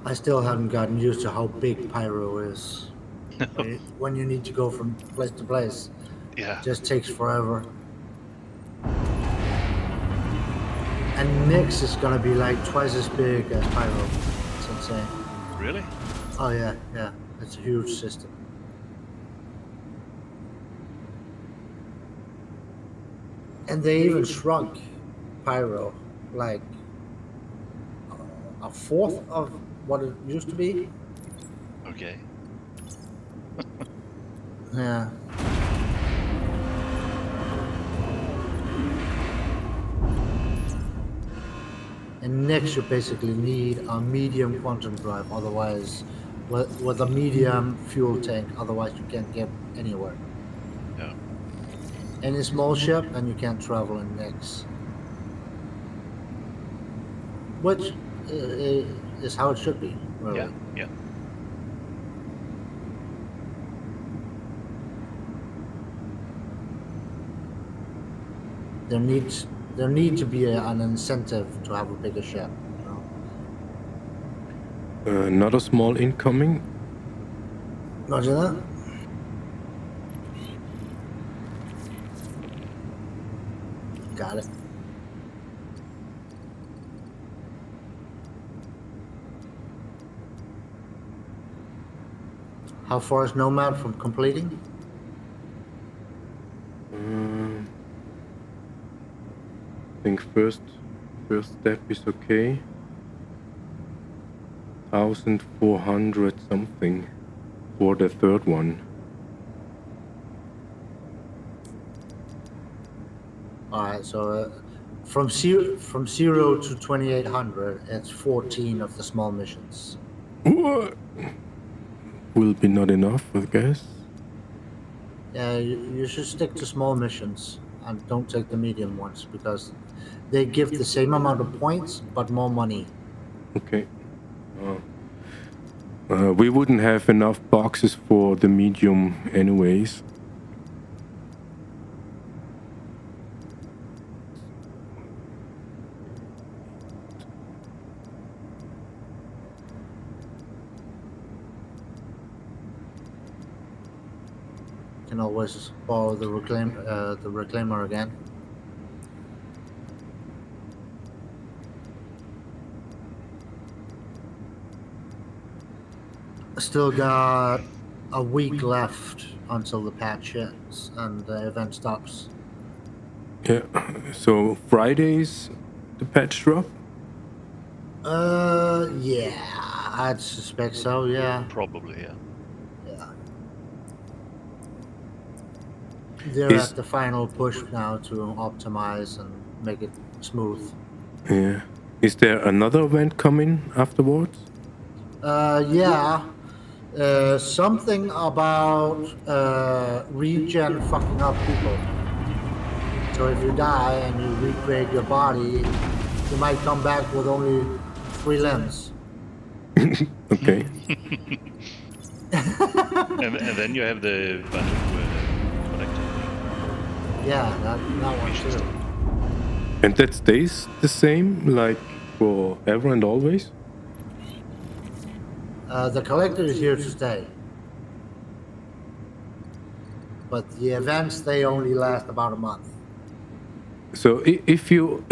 I still haven't gotten used to how big Pyro is. When you need to go from place to place, Yeah. it just takes forever. And Nyx is gonna be like twice as big as Pyro. It's insane. Really? Oh yeah, yeah. It's a huge system. And they even shrunk Pyro like a fourth of what it used to be. Okay. Yeah. And next you basically need a medium quantum drive, otherwise with a medium fuel tank, otherwise you can't get anywhere. Yeah. Any small ship and you can't travel in next. Which is how it should be, really. Yeah. Yeah. There need to be an incentive to have a bigger ship. You know? Another small incoming. Roger that. Got it. How far is Nomad from completing? I think first step is okay. 1400 something for the third one. Alright, so From zero to 2800, it's 14 of the small missions. What? Will be not enough, I guess. Yeah, you should stick to small missions and don't take the medium ones because they give the same amount of points but more money. Okay. We wouldn't have enough boxes for the medium anyways. Can always borrow the reclaimer again. Still got a week left until the patch hits and the event stops. Yeah. So Fridays, the patch drop. Yeah, I'd suspect so. Yeah, Probably, yeah. yeah. They're Is at the final push now to optimize and make it smooth. yeah. Is there another event coming afterwards? Yeah. Something about regen fucking up people. So if you die and you recreate your body, you might come back with only 3 limbs. Okay. And then you have the battle collector. Yeah, that one too. And that stays the same, like forever and always? The collector is here to stay. But the events, they only last about a month. So if you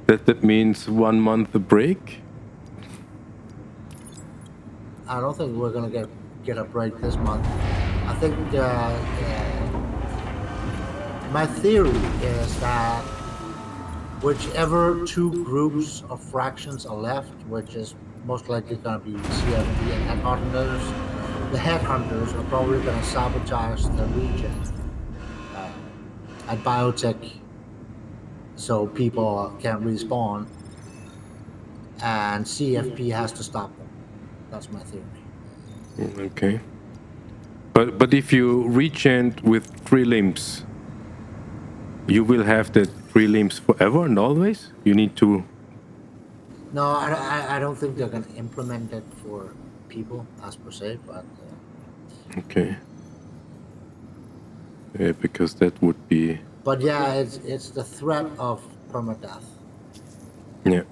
that means 1 month break. I don't think we're gonna get a break this month. I think my theory is that whichever 2 groups of fractions are left, which is most likely going to be CFP and headhunters, the headhunters are probably going to sabotage the region at biotech so people can't respawn, and CFP has to stop them. That's my theory. Okay. But if you regen with 3 limbs, you will have the 3 limbs forever and always? You need to. No, I don't think they're going to implement it for people as per se, but Okay. Yeah, because that would be. but yeah, it's the threat of permadeath. Yeah.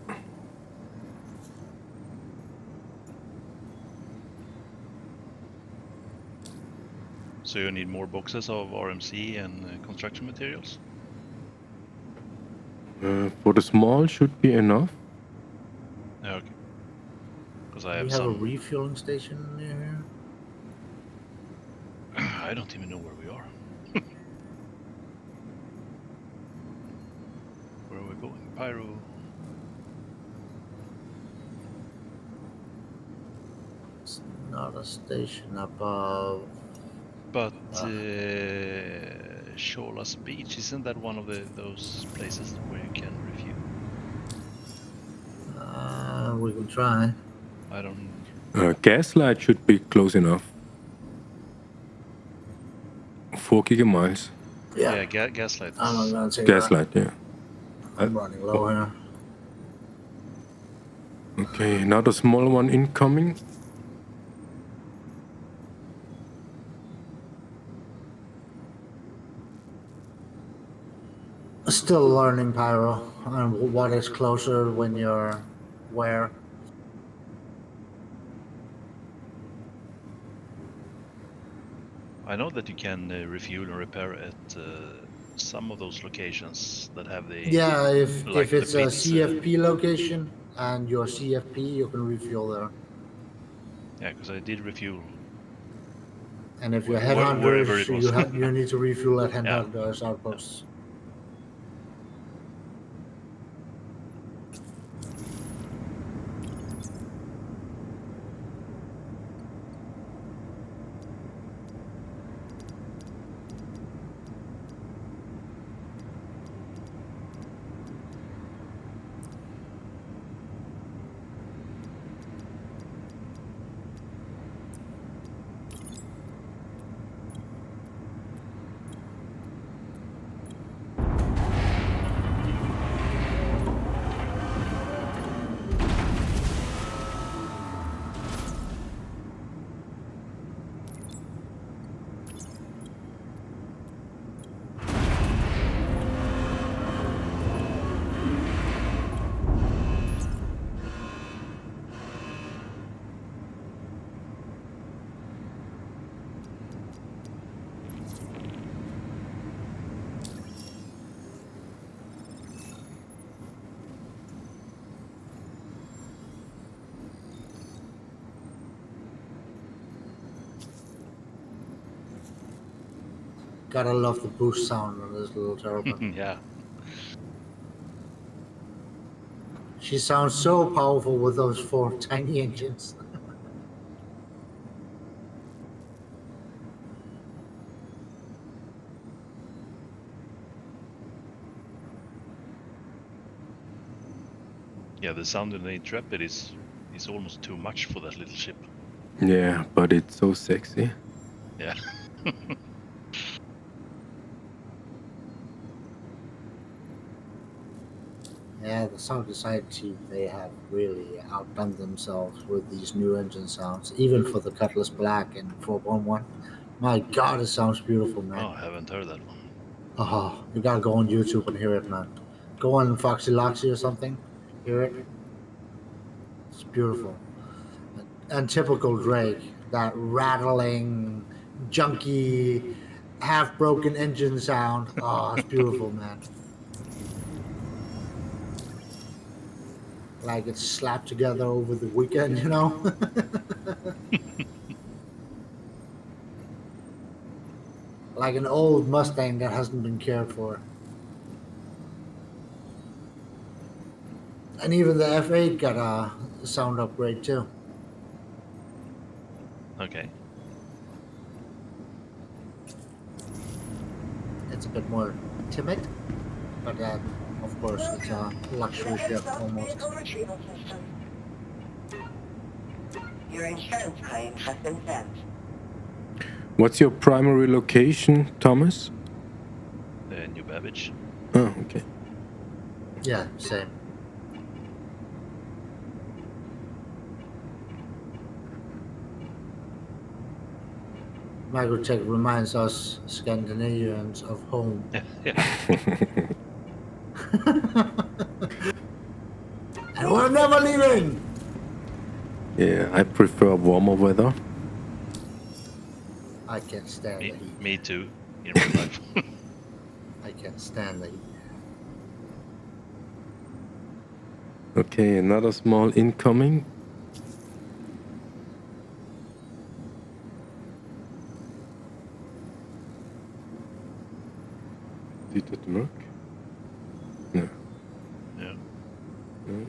So you need more boxes of RMC and construction materials? For the small should be enough. Yeah, okay. Because I We have have a some. refueling station near here. I don't even know where we are. Where are we going? Pyro. It's not a station above. But Shola's Beach, isn't that one of those places where you can refuel? We can try. I don't. Gaslight should be close enough. 4 gigamiles. Yeah, Gaslight. I'm not gonna take Gaslight, yeah. that. I'm running low here. Okay, another small one incoming. Still learning pyro and what is closer when you're where. I know that you can refuel and repair at some of those locations that have the. Yeah, like if it's the a pits, CFP location and you're CFP, you can refuel there. Yeah, because I did refuel. And if you're Wherever it headhunters, was. you need to refuel at Yeah. headhunters outposts. Gotta love the boost sound on this little turbine. Yeah. She sounds so powerful with those 4 tiny engines. Yeah, the sound in the Intrepid is almost too much for that little ship. Yeah, but it's so sexy. Yeah. Yeah, the Sound Society, they have really outdone themselves with these new engine sounds, even for the Cutlass Black and 4.1. My God, it sounds beautiful, man. Oh, I haven't heard that one. Oh, you gotta go on YouTube and hear it, man. Go on Foxy Loxy or something, hear it. It's beautiful. And typical Drake, that rattling, junky, half broken engine sound. Oh, it's beautiful, man. Like it's slapped together over the weekend, you know? Like an old Mustang that hasn't been cared for. And even the F8 got a sound upgrade too. Okay. It's a bit more timid, but of course it's a luxury ship almost. Your insurance claim has been sent. What's your primary location, Thomas? New Babbage. Oh, okay. Yeah, same. Microtech reminds us Scandinavians of home. Yeah. And we're never leaving! Yeah, I prefer warmer weather. I can't stand the heat. Me too, in real life. I can't stand the heat. Okay, another small incoming. Did it work? No. Yeah. No.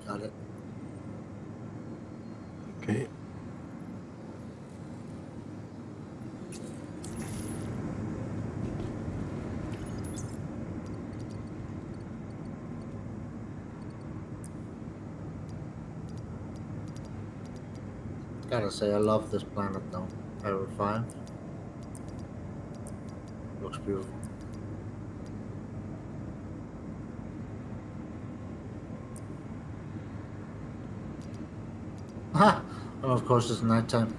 Got it. Okay. Gotta say, I love this planet though. Pirate 5. Looks beautiful. Ha! Oh, of course, it's nighttime.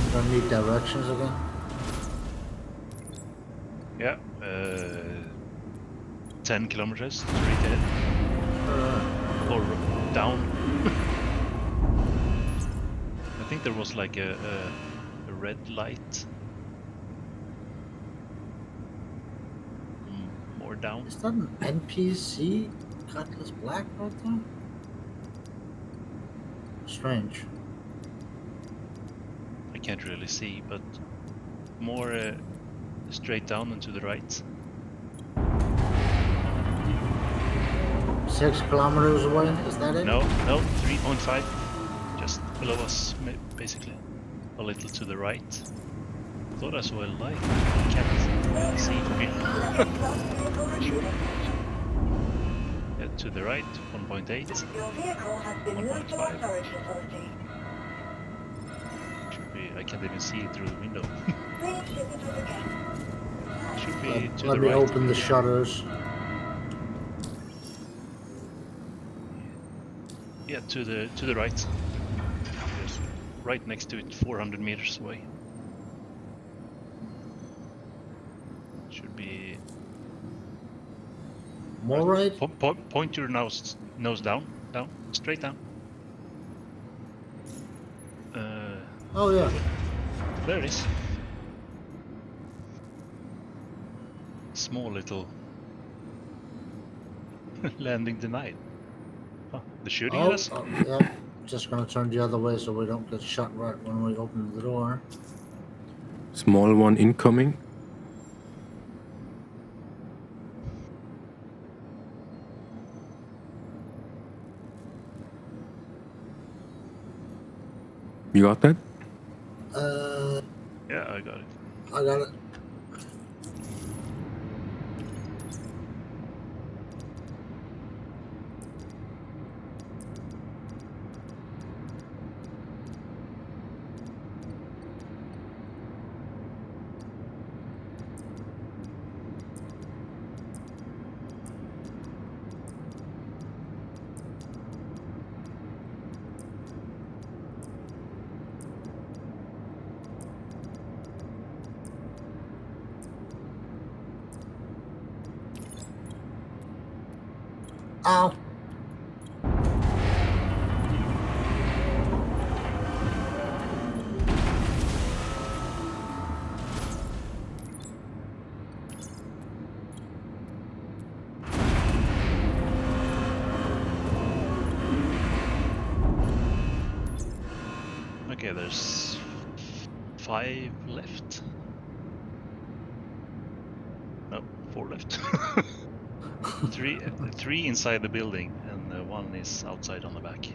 I'm gonna need directions again. Yeah. 10 kilometers straight ahead. Or down. I think there was like a red light. More down. Is that an NPC Cutlass Black right there? Strange. I can't really see, but more straight down and to the right. 6 kilometers away? Is that it? No, 3.5. Just below us, basically. A little to the right. Thought I saw a light. I can't really see from here. Yeah, to the right, 1.8. Your vehicle has been moved to 1.5. storage facility. Should be, I can't even see it through the window. Please visit us again. Should be to Let the me right. open the shutters. Yeah, to the right. Just right next to it, 400 meters away. Should be. More right? Point your nose down, straight down. Oh yeah. There it is. Small little landing denied. Huh, the shooting at us? Oh, yeah. Just gonna turn the other way so we don't get shot right when we open the door. Small one incoming. You got that? Yeah, I got it. I got it. Ow. Okay, there's 5 left. No, 4 left. three inside the building, and 1 is outside on the back.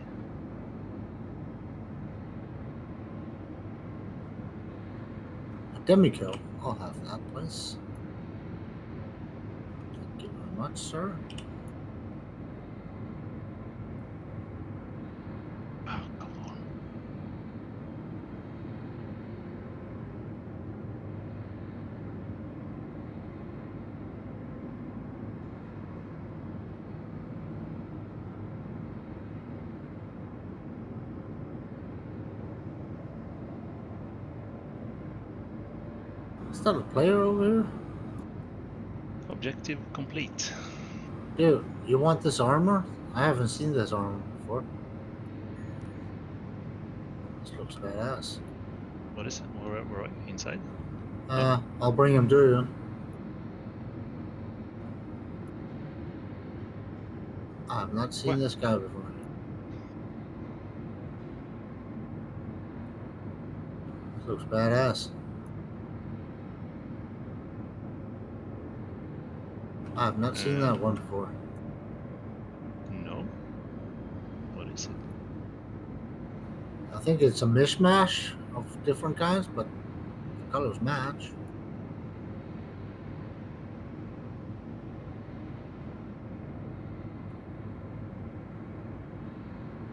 A demi-kill. I'll have that, please. Thank you very much, sir. Oh, come on. Is that a player over here? Objective complete. Dude, you want this armor? I haven't seen this armor before. This looks badass. What is it? We're inside? I'll bring him to you. I've not seen What? this guy before. This looks badass. I've not seen that one before. No. What is it? I think it's a mishmash of different kinds, but the colors match.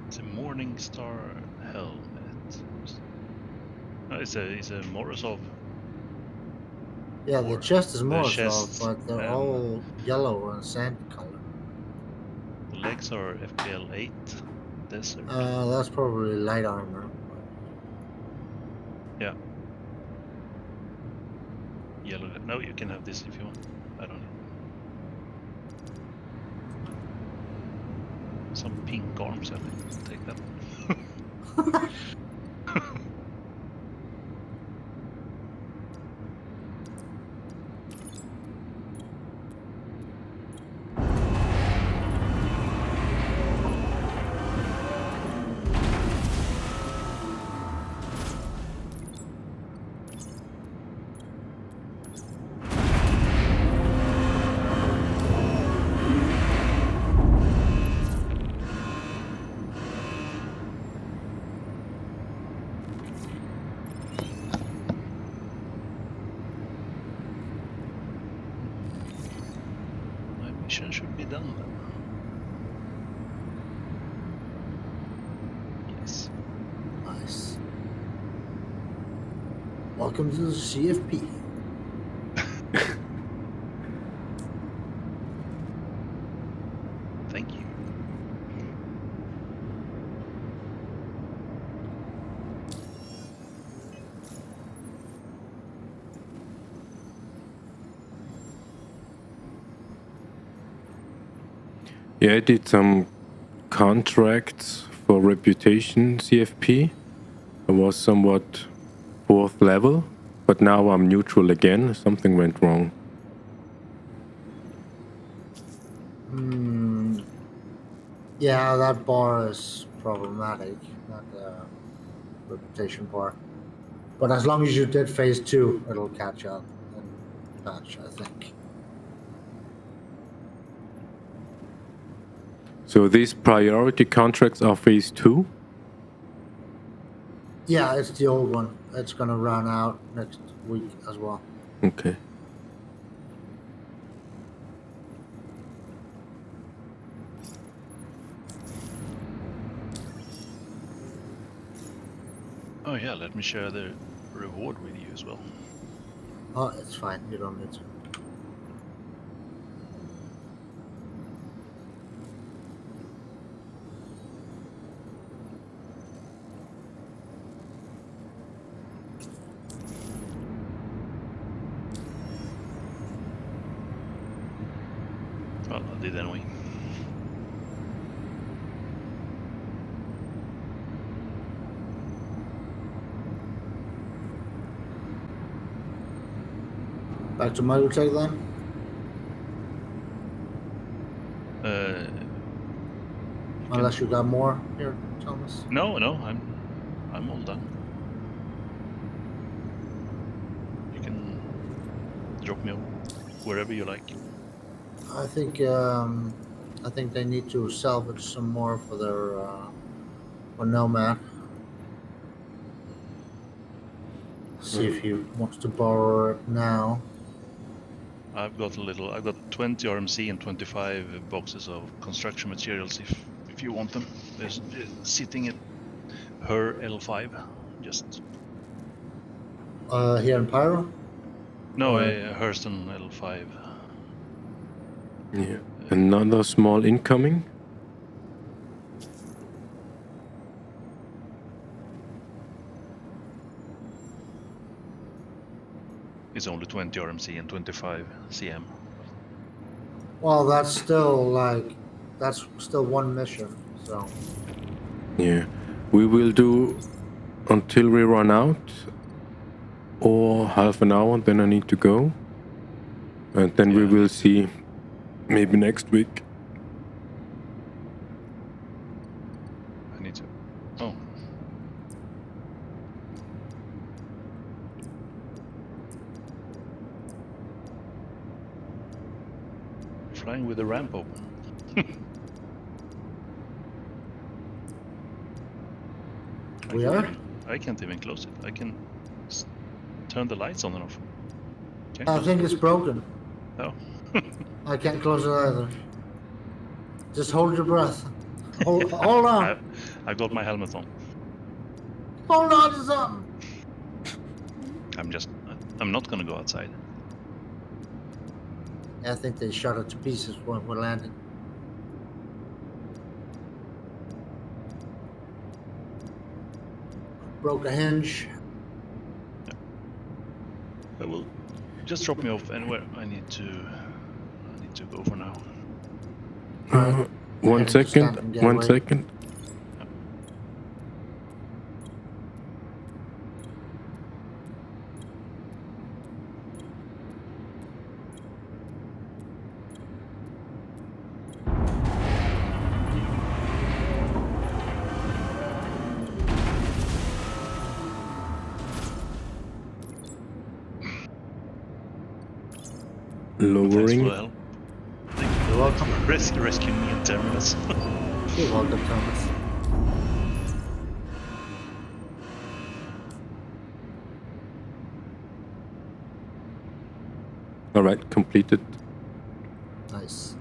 It's a Morning Star helmet. No, it's a Morozov. Yeah, the Or chest is the more chest, soft, but they're all yellow and sand color. The legs are FPL 8 Desert. That's probably light armor. Yeah. Yellow. No, you can have this if you want. I don't know. Some pink arms. I will take that. Mission should be done then. Yes. Nice. Welcome to the CFP. Thank you. Yeah, I did some contracts for reputation CFP. I was somewhat 4th level, but now I'm neutral again. Something went wrong. Yeah, that bar is problematic, not the reputation bar. But as long as you did phase 2, it'll catch up and patch, I think. So these priority contracts are phase 2? Yeah, it's the old one. It's gonna run out next week as well. Okay. Oh yeah, let me share the reward with you as well. Oh, it's fine. You don't need to. Well, I did anyway. Back to my check then. Unless you got more here, Thomas. No, I'm all done. You can drop me wherever you like. I think they need to salvage some more for their for NOMAN. See if he wants to borrow it now. I've got 20 RMC and 25 boxes of construction materials if you want them. There's sitting at her L5. Just Here in Pyro. no, Or- Hurston L5. Yeah. Another small incoming. It's only 20 RMC and 25 CM. Well, that's still one mission. So Yeah. We will do until we run out, or half an hour, then I need to go. And then we Yeah. will see maybe next week. I need to. Oh. Flying with the ramp open. we are. I can't even close it. I can turn the lights on and off. Can't I close think it. it's broken. Oh. I can't close it either. Just hold your breath. Hold on. I've got my helmet on. Hold on to something. I'm not gonna go outside. I think they shot it to pieces when we landed. Broke a hinge. I will just drop me off anywhere. I need to go for now. One Heading to second. Stanton One Gateway. second. Thanks for Lowering. the help. You're welcome. Rescuing me in terminals. You're welcome, Thomas. All right, completed. Nice.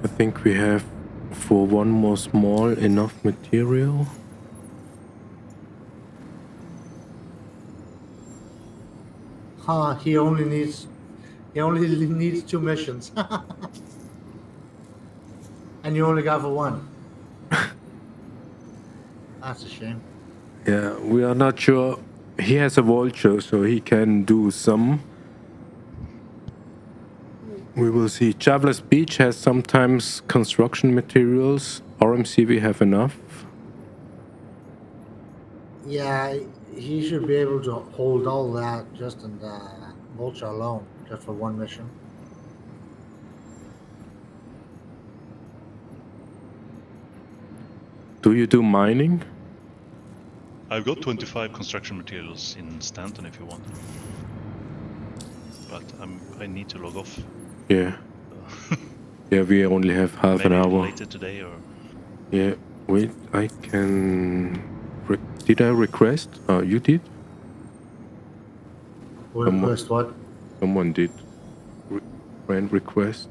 I think we have for one more small enough material. He only needs 2 missions, and you only got for 1. That's a shame. Yeah, we are not sure. He has a vulture, so he can do some. We will see. Traveler's Beach has sometimes construction materials. RMC, we have enough. Yeah, he should be able to hold all that just in the vulture alone, just for 1 mission. Do you do mining? I've got 25 construction materials in Stanton if you want them. But I need to log off. Yeah. Yeah, we only have half an Maybe hour. later today or. Yeah, wait, I can. Did I request? Oh, you did? Request what? Someone did. Friend request.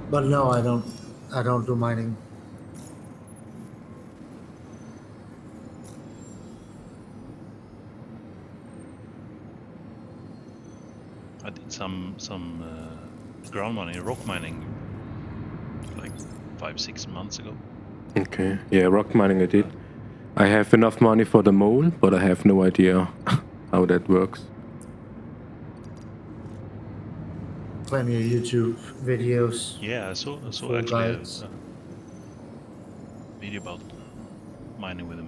But no, I don't. I don't do mining. I did some ground mining, rock mining, like 5-6 months ago. Okay. Yeah, rock mining I did. I have enough money for the mole, but I have no idea how that works. Plenty of YouTube videos. Yeah, I saw Full actually guides. a video about mining with a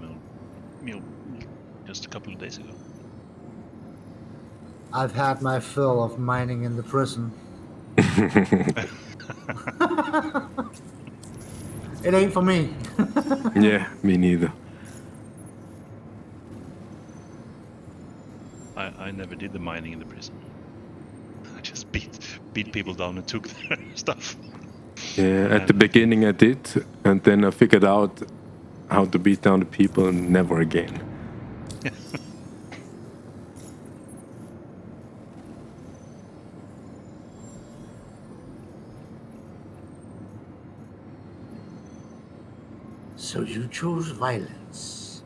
mill just a couple of days ago. I've had my fill of mining in the prison. It ain't for me. Yeah, me neither. I never did the mining in the prison. I just beat people down and took their stuff. Yeah, at the beginning I did, and then I figured out how to beat down the people and never again. So you chose violence.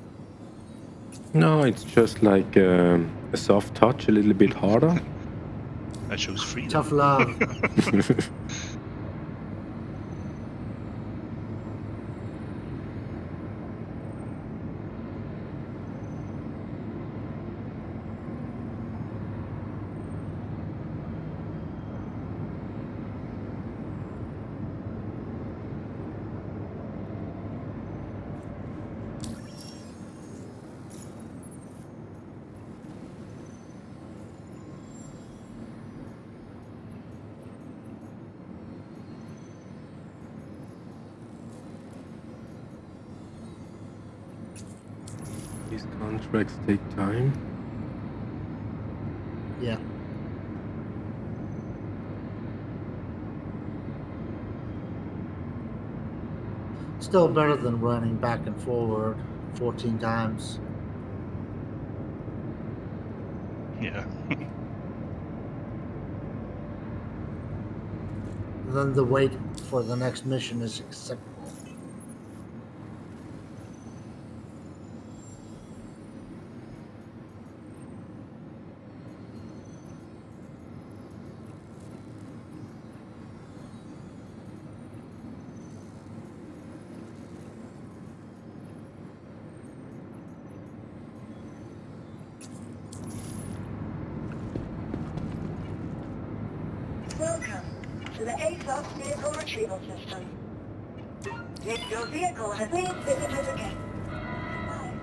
No, it's just like a soft touch, a little bit harder. I chose freedom. Tough love. These contracts take time. Yeah. Still better than running back and forward 14 times. Yeah. Then the wait for the next mission is acceptable. Welcome to the ASOS Vehicle Retrieval System. If your vehicle has been visited again, goodbye.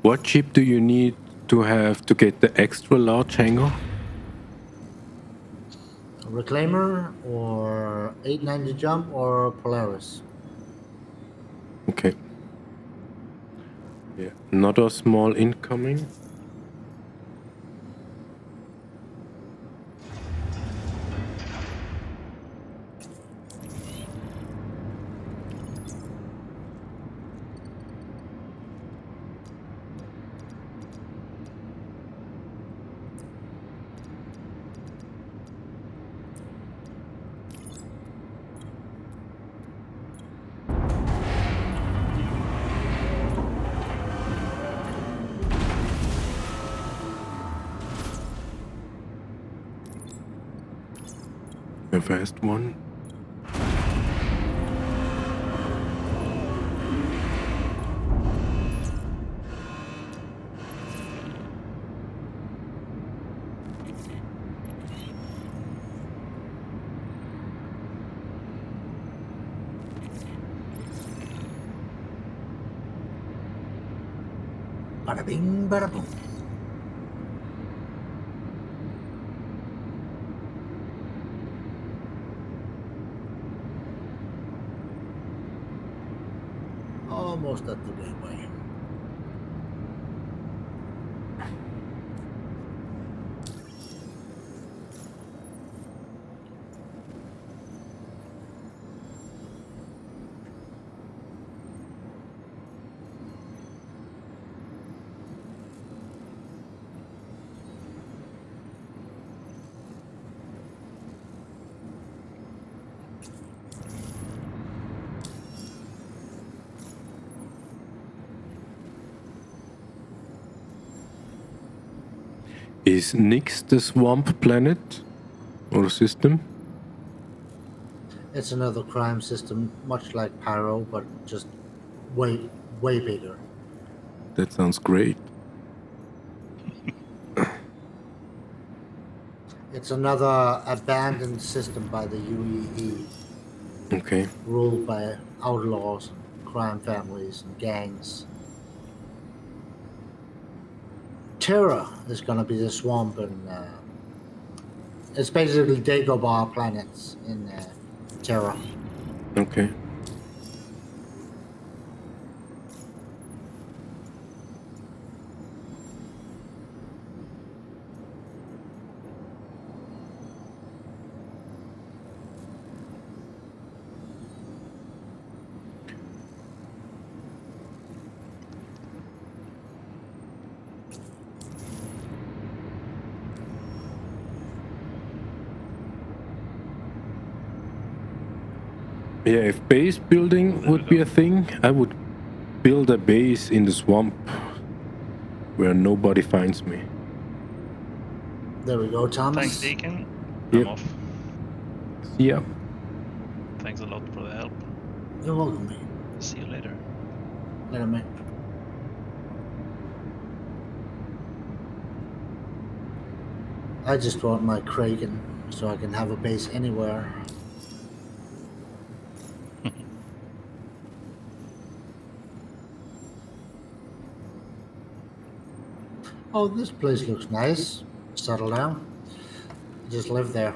What chip do you need to have to get the extra large hangar? Reclaimer or 890 jump or Polaris. Okay. Yeah, another small incoming. A fast one. Bada bing, bada boom. Almost at the gateway. Is Nyx the swamp planet or system? It's another crime system, much like Pyro, but just way bigger. That sounds great. It's another abandoned system by the UEE, Okay. ruled by outlaws and crime families and gangs. Terra is going to be the swamp, and it's basically Dagobah planets in Terra. Okay. Yeah, if base building would be a thing, I would build a base in the swamp where nobody finds me. There we go, Thomas. Thanks, Deacon. Yep. I'm off. See ya. Thanks a lot for the help. You're welcome, mate. See you later. Later, mate. I just want my Kraken so I can have a base anywhere. Oh, this place looks nice. Settle down. Just live there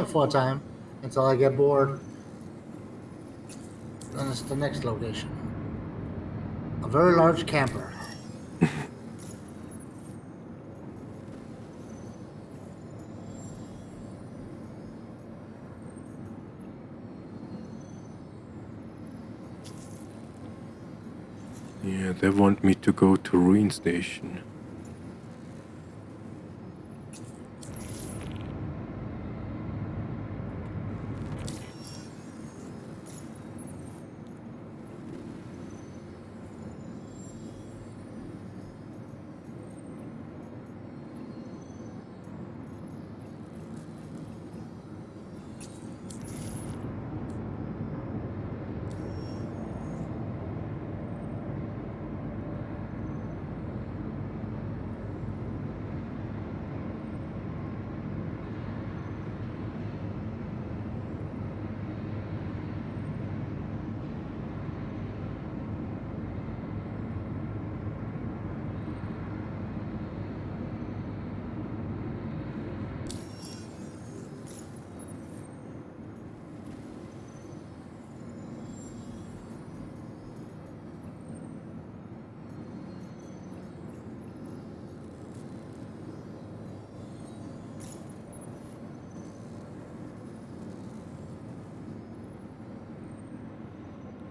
for a time until I get bored. Then it's the next location. A very large camper. Yeah, they want me to go to Ruin Station.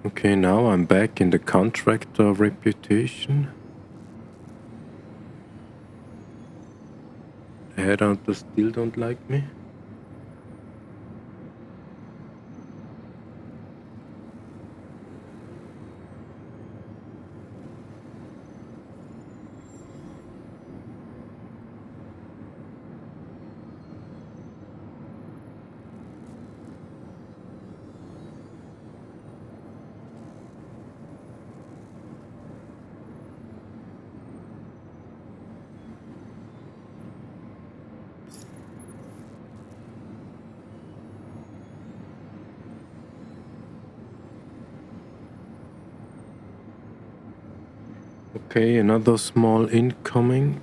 Okay, now I'm back in the contractor reputation. The headhunters still don't like me. Okay, another small incoming.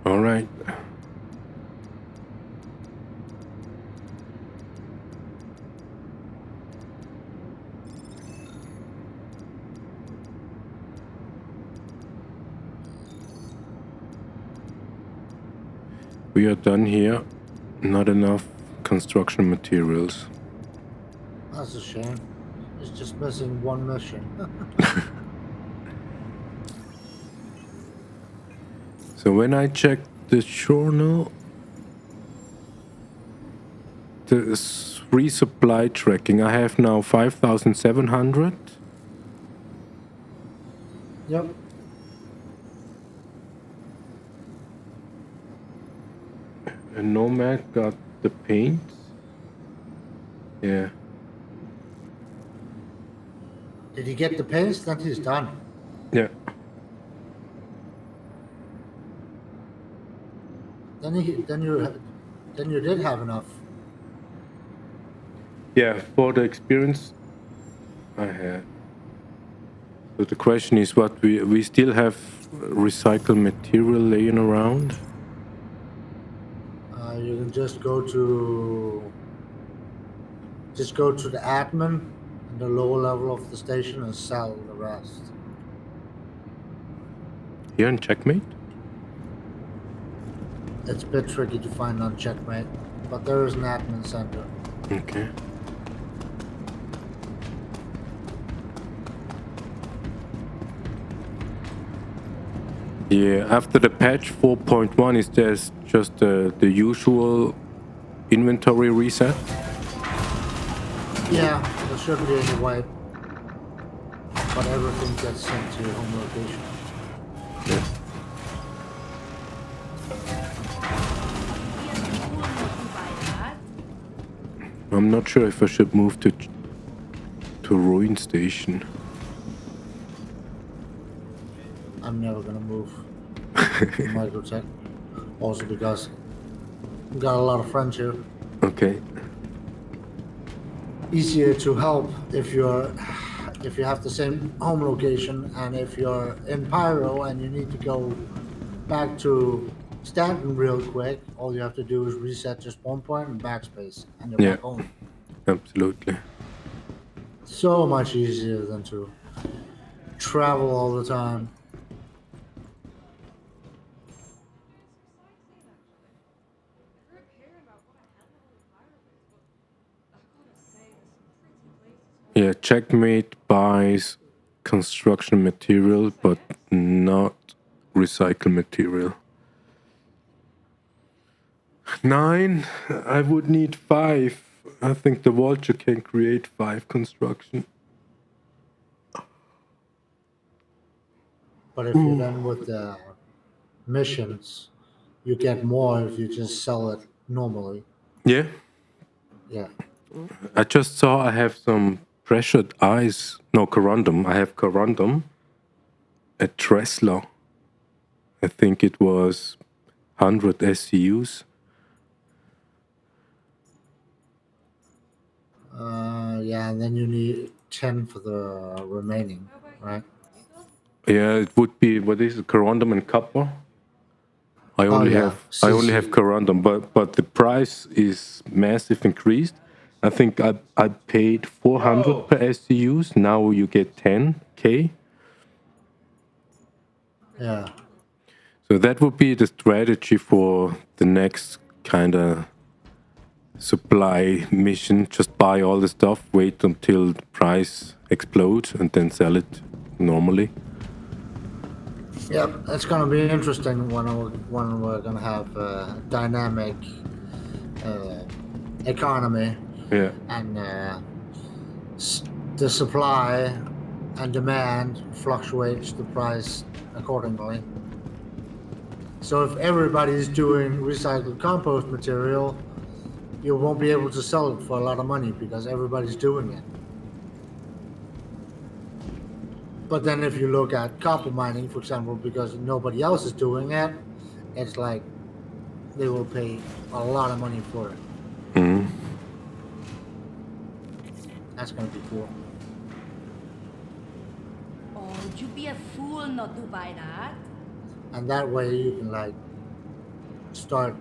All right. We are done here. Not enough construction materials. That's a shame. It's just missing one mission. So when I check the journal, the resupply tracking, I have now 5,700. Yep. And Nomad got the paints. Yeah. Did he get the pace? Then he's done. Yeah. Then you did have enough. Yeah, for the experience I had. So the question is what we still have recycled material laying around? You can just go to the admin and the lower level of the station and sell the rest. Here in Checkmate? It's a bit tricky to find on Checkmate, but there is an admin center. Okay. Yeah, after the patch 4.1, is there just the usual inventory reset? Yeah, there shouldn't be any wipe, but everything gets sent to your home location. Yeah. I'm not sure if I should move to Ruin Station. I'm never gonna move to Microtech. Also because I've got a lot of friends here. Okay. Easier to help if you have the same home location, and if you're in Pyro and you need to go back to Stanton real quick, all you have to do is reset your spawn point and backspace, and you're Yeah, back home. absolutely. So much easier than to travel all the time. Yeah, Checkmate buys construction material, but not recycle material. 9, I would need 5. I think the Vulture can create 5 construction. But if you're done with the missions, you get more if you just sell it normally. Yeah. Yeah. I just saw I have some pressured ice. No, corundum. I have corundum at Tresla. I think it was 100 SCUs. Yeah, and then you need 10 for the remaining, right? Yeah, it would be, what is it, corundum and copper? I Oh only yeah, have corundum, but the price is massive increased. I think I paid 400 per SCUs. Now you get 10k. yeah. So that would be the strategy for the next kind of supply mission. Just buy all the stuff, wait until the price explodes, and then sell it normally. Yep, it's gonna be interesting when we're gonna have a dynamic economy Yeah. and the supply and demand fluctuates the price accordingly. So if everybody's doing recycled compost material, you won't be able to sell it for a lot of money because everybody's doing it. But then if you look at copper mining, for example, because nobody else is doing it, it's like they will pay a lot of money for it. Mhm. That's gonna be cool. Oh, would you be a fool not to buy that? And that way you can like start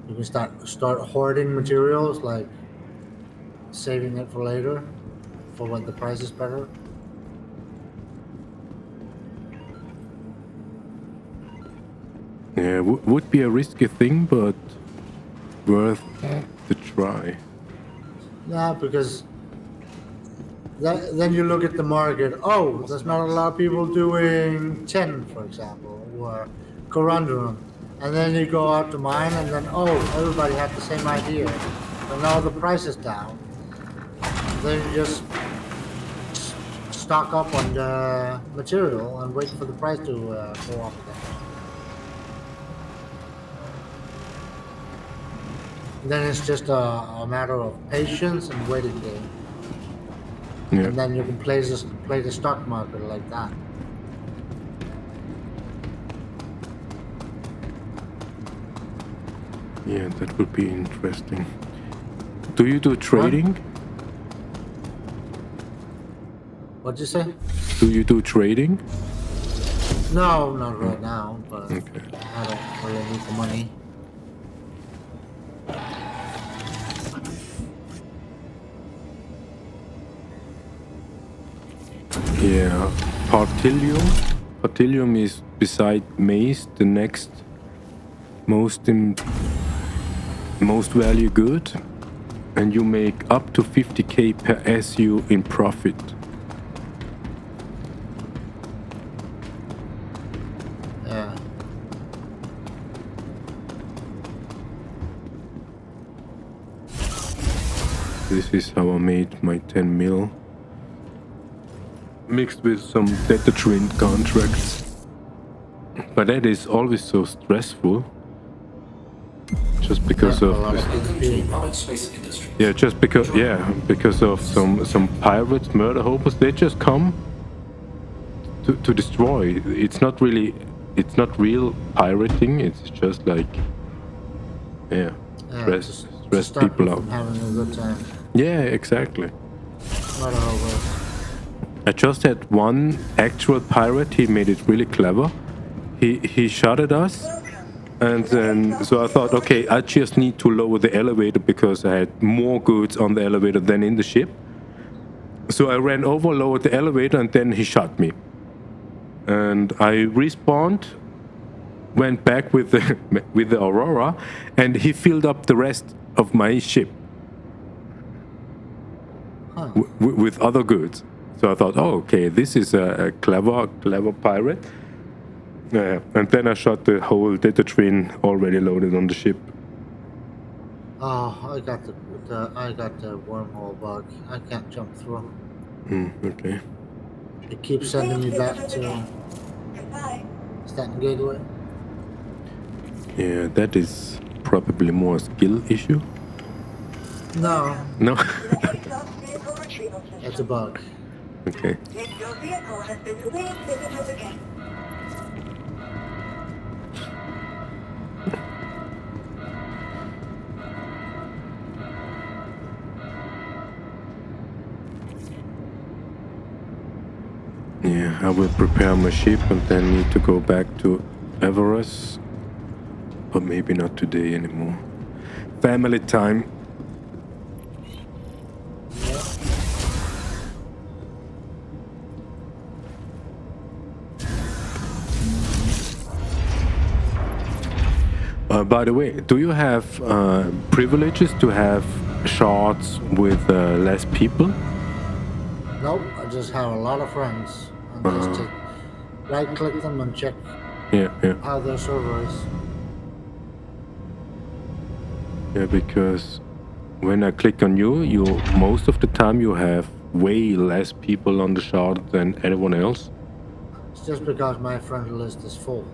you can start hoarding materials, like saving it for later for when the price is better. Yeah, would be a risky thing, but worth the try. Yeah, because then you look at the market. Oh, there's not a lot of people doing tin, for example, or corundum. And then you go out to mine, and then everybody had the same idea. So now the price is down. Then you just stock up on the material and wait for the price to go up again. Then it's just a matter of patience and waiting game. Yeah. And then you can play the stock market like that. Yeah, that would be interesting. Do you do trading? What'd you say? Do you do trading? No, not right now, but Okay. I don't really need the money. Yeah. Partilium is beside maize the next most value good, and you make up to 50k per SU in profit. Yeah. This is how I made my 10 mil. Mixed with some data trend contracts. But that is always so stressful. Just because A of lot of PvP. because of some pirates, murder hopers, they just come to destroy. It's not real pirating, it's just like To stress stop people you out. from having a good time. Yeah, exactly. Not a whole lot. I just had one actual pirate. He made it really clever. He shot at us, and then so I thought, okay, I just need to lower the elevator because I had more goods on the elevator than in the ship. So I ran over, lowered the elevator, and then he shot me. And I respawned, went back with the Aurora, and he filled up the rest of my ship with other goods. So I thought, oh, okay, this is a clever pirate. And then I shot the whole data train already loaded on the ship. Oh, I got the wormhole bug. I can't jump through. Okay. It keeps sending me back to Goodbye. Stanton Gateway. Yeah, that is probably more a skill issue. No, No? To the ASOS vehicle retrieval system. it's a bug. Okay. If your vehicle has been please visit us again. Yeah, I will prepare my ship and then need to go back to Everest. But maybe not today anymore. Family time. By the way, do you have privileges to have shards with less people? Nope, I just have a lot of friends. And just take right click them and check Yeah, yeah. how their server is. Yeah, because when I click on you, most of the time you have way less people on the shard than anyone else. It's just because my friend list is full.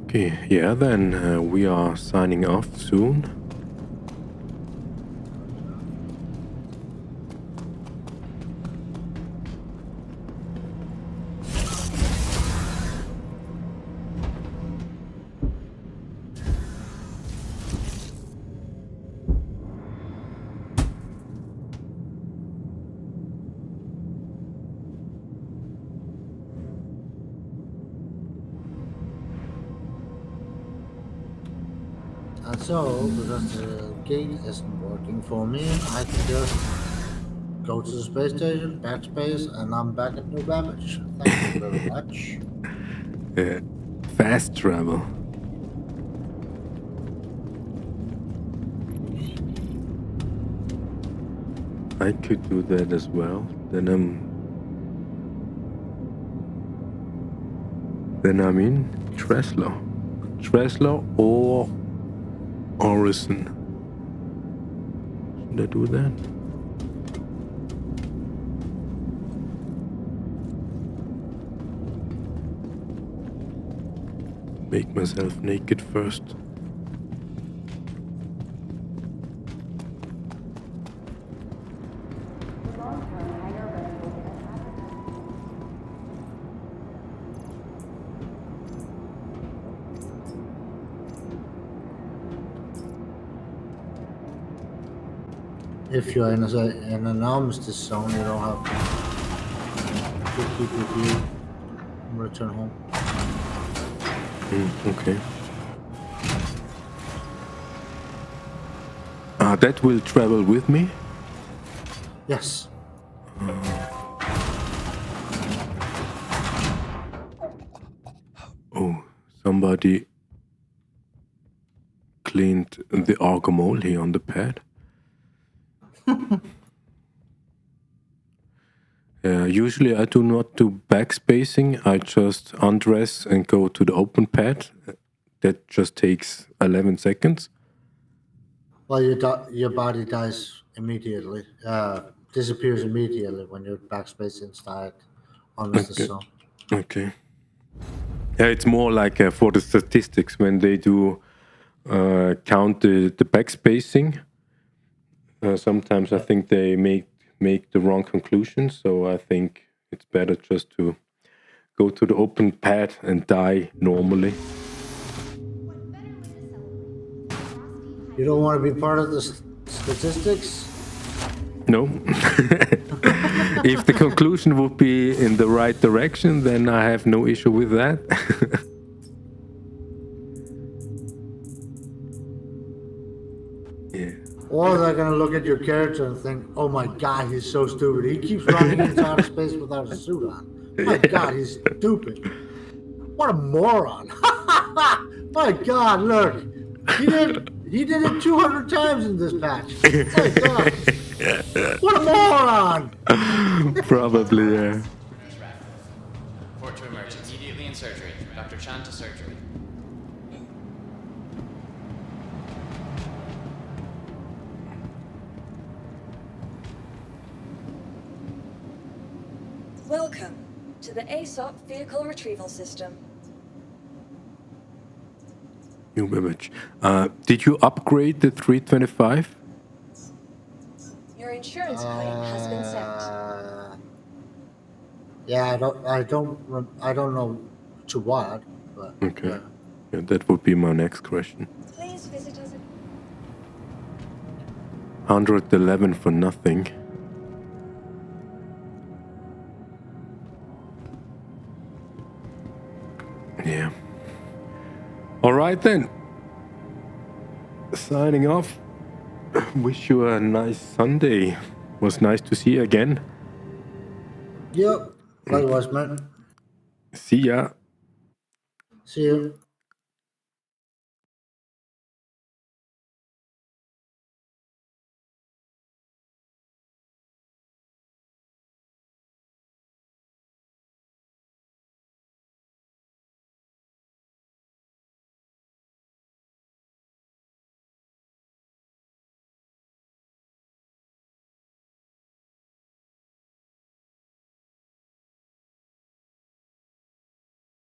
Okay. Yeah, then we are signing off soon. And so, because the gate isn't working for me, I can just go to the space station, backspace, and I'm back at New Babbage. Thank you very much. Fast travel. I could do that as well. Then I'm in Tresla or Orison. Should I do that? Make myself naked first. If you're in an armistice zone, you don't have to keep with you and return home. Okay. That will travel with me? Yes. Oh, somebody cleaned the argomole here on the pad. Usually I do not do backspacing. I just undress and go to the open pad. That just takes 11 seconds. Well, your body dies immediately, disappears immediately when you're backspace inside armistice zone. Okay. Yeah, it's more like for the statistics when they do count the backspacing. Sometimes I think they make the wrong conclusions, so I think it's better just to go to the open pad and die normally. You don't want to be part of the statistics? No. If the conclusion would be in the right direction, then I have no issue with that. Or Or they're gonna look at your character and think, "Oh my God, he's so stupid. He keeps running into outer space without a suit on. My God, he's stupid. What a moron! My God, look, he did it 200 times in this patch. My God, what a moron!" Probably, yeah. Report to emerge immediately in surgery. Dr. Chan to surgery. Welcome to the ASOP Vehicle Retrieval System. New image. Did you upgrade the 325? Your insurance claim has been sent. Yeah, I don't know to what, but Okay. yeah. Yeah, that would be my next question. Please visit us. 111 for nothing. Yeah. All right then. Signing off. Wish you a nice Sunday. Was nice to see you again. Yep. Likewise, man. See ya. See you.